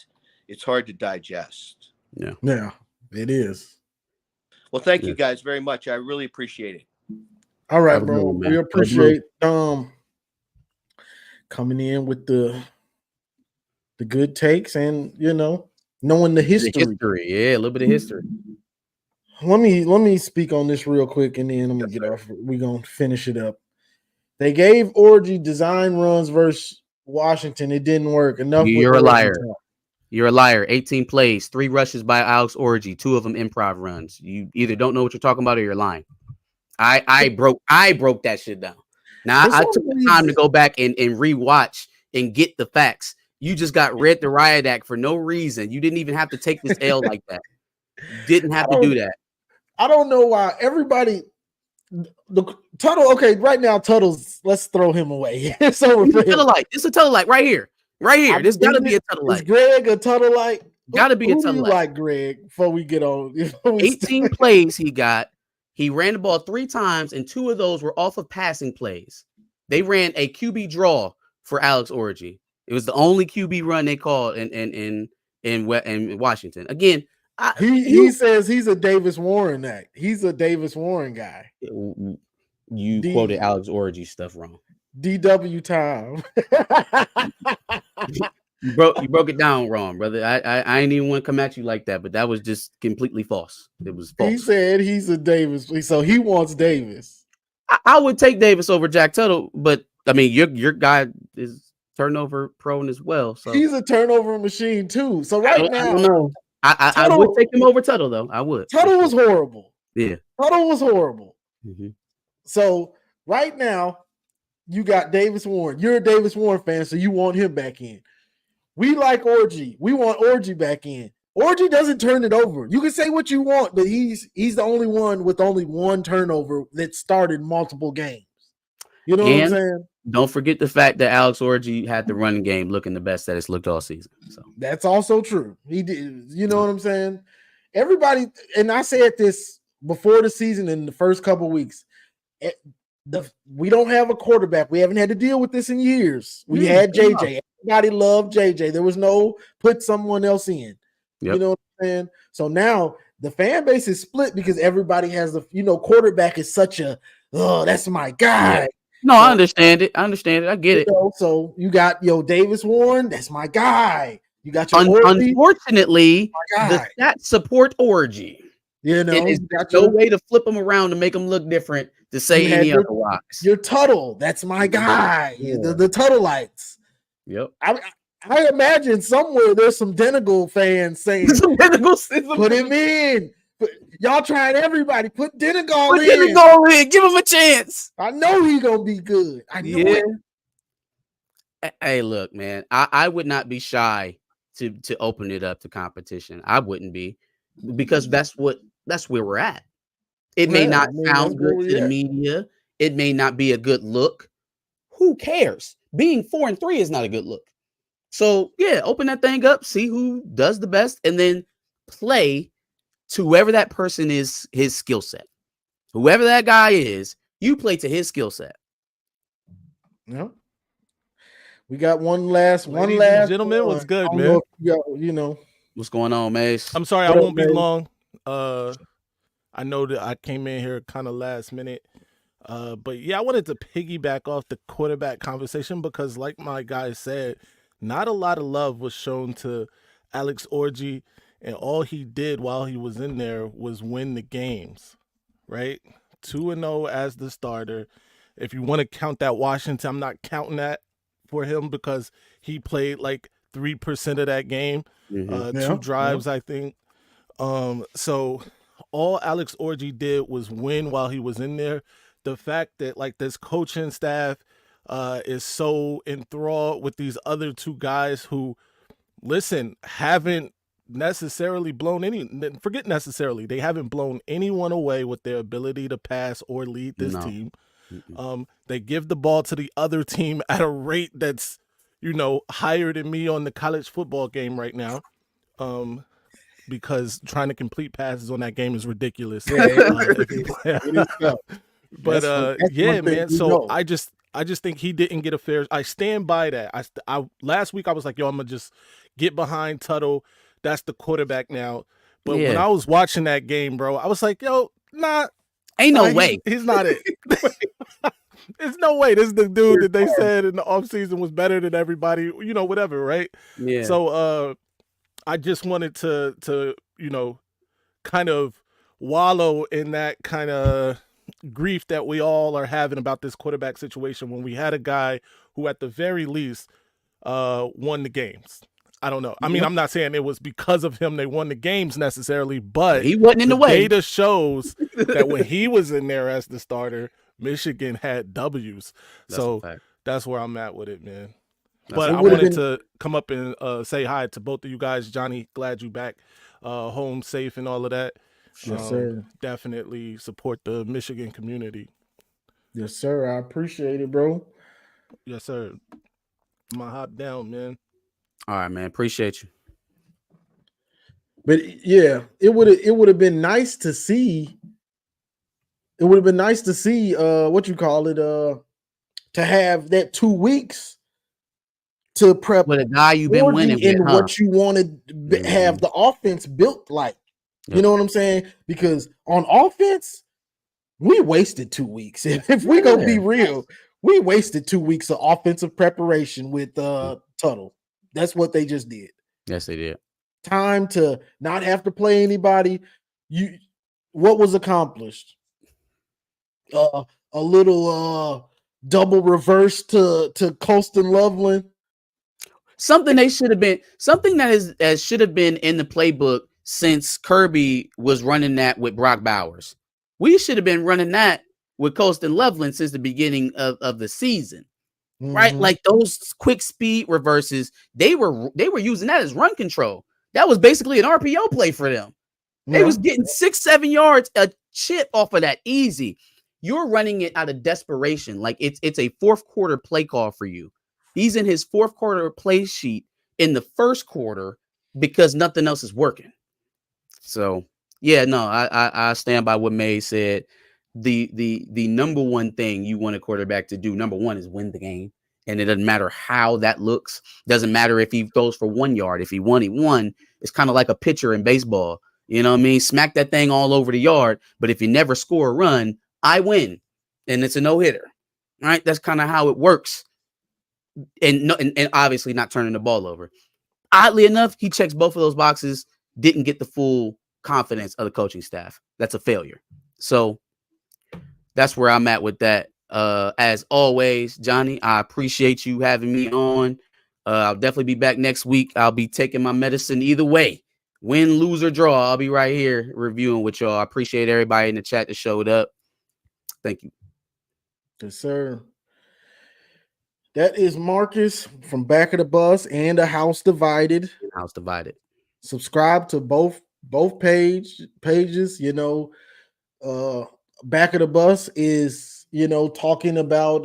It's hard to digest. Yeah, it is. Well, thank you guys very much. I really appreciate it. All right, bro. We appreciate coming in with the good takes and, knowing the history. Yeah, a little bit of history. Let me speak on this real quick, and then I'm gonna get off. We're gonna finish it up. They gave Orji design runs versus Washington. It didn't work. Enough. You're a liar. You're a liar. 18 plays, 3 rushes by Alex Orji, 2 of them improv runs. You either don't know what you're talking about or you're lying. I broke that shit down. Now I took the time to go back and rewatch and get the facts. You just got read the riot act for no reason. You didn't even have to take this L like that. You didn't have to do that. I don't know why everybody. The Tuttle. Okay, right now Tuttle's. Let's throw him away. It's over for him. Tuttle-like. It's a Tuttle-like right here. Right here. There's got to be a Tuttle-like. Is Greg a Tuttle-like? Got to be a Tuttle-like. Like Greg before we get on. 18 plays he got. He ran the ball 3 times, and 2 of those were off of passing plays. They ran a QB draw for Alex Orji. It was the only QB run they called in Washington. Again, he says he's a Davis Warren act. He's a Davis Warren guy. You quoted Alex Orji stuff wrong. DW time. You broke it down wrong, brother. I ain't even want to come at you like that, but that was just completely false. It was false. He said he's a Davis, so he wants Davis. I would take Davis over Jack Tuttle, but I mean your guy is turnover prone as well. So he's a turnover machine too. So now, I don't know. I would take him over Tuttle though. I would. Tuttle was horrible. Yeah, Tuttle was horrible. Mm-hmm. So right now, you got Davis Warren. You're a Davis Warren fan, so you want him back in. We like Orji. We want Orji back in. Orji doesn't turn it over. You can say what you want, but he's the only one with only 1 turnover that started multiple games. You know what I'm saying? Don't forget the fact that Alex Orji had the running game looking the best that it's looked all season. So that's also true. He did. You know what I'm saying? Everybody, and I said this before the season in the first couple of weeks. We don't have a quarterback. We haven't had to deal with this in years. We had JJ. Everybody loved JJ. There was no put someone else in. Yep. You know what I'm saying? So now the fan base is split because everybody has the quarterback is such a that's my guy. Yeah. No, I understand it. I get it. So you got Davis Warren. That's my guy. You got your unfortunately the stats support Orji. There's no way to flip them around to make them look different to say any otherwise. Your Tuttle, that's my guy. Yeah. The Tuttle-lites. Yep. I imagine somewhere there's some Denigal fans saying, put him in. Y'all tried everybody. Put Denigal in. Give him a chance. I know he's going to be good. I know it. Hey, look, man. I would not be shy to open it up to competition. I wouldn't be, because that's where we're at. It may not sound good to the media. It may not be a good look. Who cares? Being 4-3 is not a good look. So yeah, open that thing up, see who does the best, and then play to whoever that person is, his skill set. Whoever that guy is, you play to his skill set. Yeah. We got one last gentlemen. What's good, man? What's going on, Mace? I'm sorry, I won't be long. I know that I came in here kind of last minute. But yeah, I wanted to piggyback off the quarterback conversation because, like my guy said, not a lot of love was shown to Alex Orji and all he did while he was in there was win the games, right? 2-0 as the starter. If you want to count that Washington, I'm not counting that for him because he played like 3% of that game, 2 drives, I think. So all Alex Orji did was win while he was in there. The fact that like this coaching staff is so enthralled with these other 2 guys who, listen, haven't necessarily blown they haven't blown anyone away with their ability to pass or lead this team. They give the ball to the other team at a rate that's, higher than me on the college football game right now. Because trying to complete passes on that game is ridiculous. But yeah, man. So I just think he didn't get a fair. I stand by that. I last week I was like, yo, I'm gonna just get behind Tuttle. That's the quarterback now. But when I was watching that game, bro, I was like, yo, ain't no way. He's not it. There's no way. This is the dude that they said in the offseason was better than everybody, whatever, right? Yeah. So I just wanted to kind of wallow in that kind of grief that we all are having about this quarterback situation when we had a guy who at the very least won the games. I don't know. I mean, I'm not saying it was because of him they won the games necessarily, but he wasn't in the way. Data shows that when he was in there as the starter, Michigan had W's. That's where I'm at with it, man. But I wanted to come up and say hi to both of you guys. Johnny, glad you back home safe and all of that. Yes, sir. Definitely support the Michigan community. Yes, sir. I appreciate it, bro. Yes, sir. I'm gonna hop down, man. All right, man. Appreciate you. But yeah, it would have been nice to see. It would have been nice to see what you call it, to have that 2 weeks to prep with a guy you've been winning with, what you wanted to have the offense built like. You know what I'm saying? Because on offense, we wasted 2 weeks. If we gonna be real, we wasted 2 weeks of offensive preparation with Tuttle. That's what they just did. Yes, they did. Time to not have to play anybody. What was accomplished? A little double reverse to Colston Loveland. Something they should have been. Something that should have been in the playbook since Kirby was running that with Brock Bowers. We should have been running that with Colston Loveland since the beginning of the season. Right? Like those quick speed reverses, they were using that as run control. That was basically an RPO play for them. They was getting 6-7 yards a chip off of that easy. You're running it out of desperation. Like it's a fourth quarter play call for you. He's in his fourth quarter play sheet in the first quarter because nothing else is working. So yeah, no, I stand by what May said. The number one thing you want a quarterback to do, number one, is win the game. And it doesn't matter how that looks. Doesn't matter if he goes for 1 yard. If he won. It's kind of like a pitcher in baseball. You know what I mean? Smack that thing all over the yard. But if you never score a run, I win. And it's a no-hitter. Right? That's kind of how it works. And obviously not turning the ball over. Oddly enough, he checks both of those boxes. Didn't get the full confidence of the coaching staff. That's a failure. So that's where I'm at with that. As always, Johnny, I appreciate you having me on. I'll definitely be back next week. I'll be taking my medicine either way. Win, lose, or draw. I'll be right here reviewing with y'all. I appreciate everybody in the chat that showed up. Thank you. Yes, sir. That is Marcus from Back of the Bus and A House Divided. House Divided. Subscribe to both pages. Back of the Bus is talking about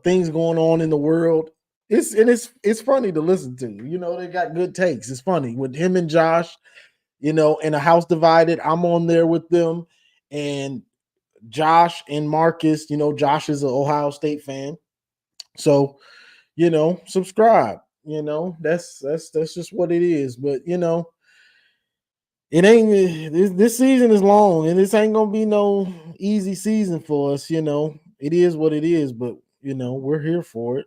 things going on in the world. It's funny to listen to. They got good takes. It's funny with him and Josh, and A House Divided. I'm on there with them, and Josh and Marcus. Josh is an Ohio State fan, so subscribe. That's just what it is. But it ain't this season is long, and this ain't gonna be no easy season for us. It is what it is, but we're here for it.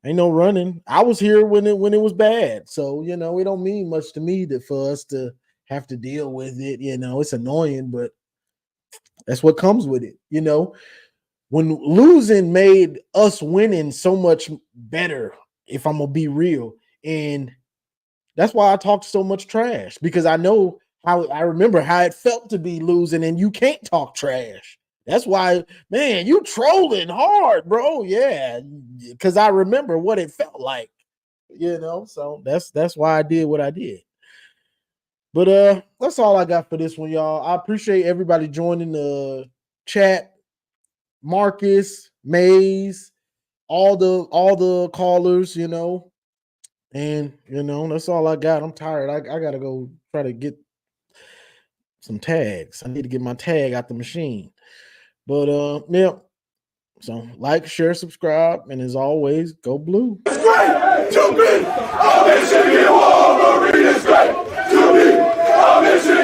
Ain't no running. I was here when it was bad. So, it don't mean much to me that for us to have to deal with it. It's annoying, but that's what comes with it. When losing made us winning so much better, if I'm gonna be real. And that's why I talked so much trash, because I remember how it felt to be losing and you can't talk trash. That's why, man, you trolling hard, bro. Yeah, because I remember what it felt like, so that's why I did what I did. But that's all I got for this one, y'all. I appreciate everybody joining the chat. Marcus, Maze, all the callers, and that's all I got. I'm tired. I gotta go try to get some tags. I need to get my tag out the machine. But yeah. So like, share, subscribe, and as always, go blue. It's great to be a Michigan Wolverine. It's great to be a Michigan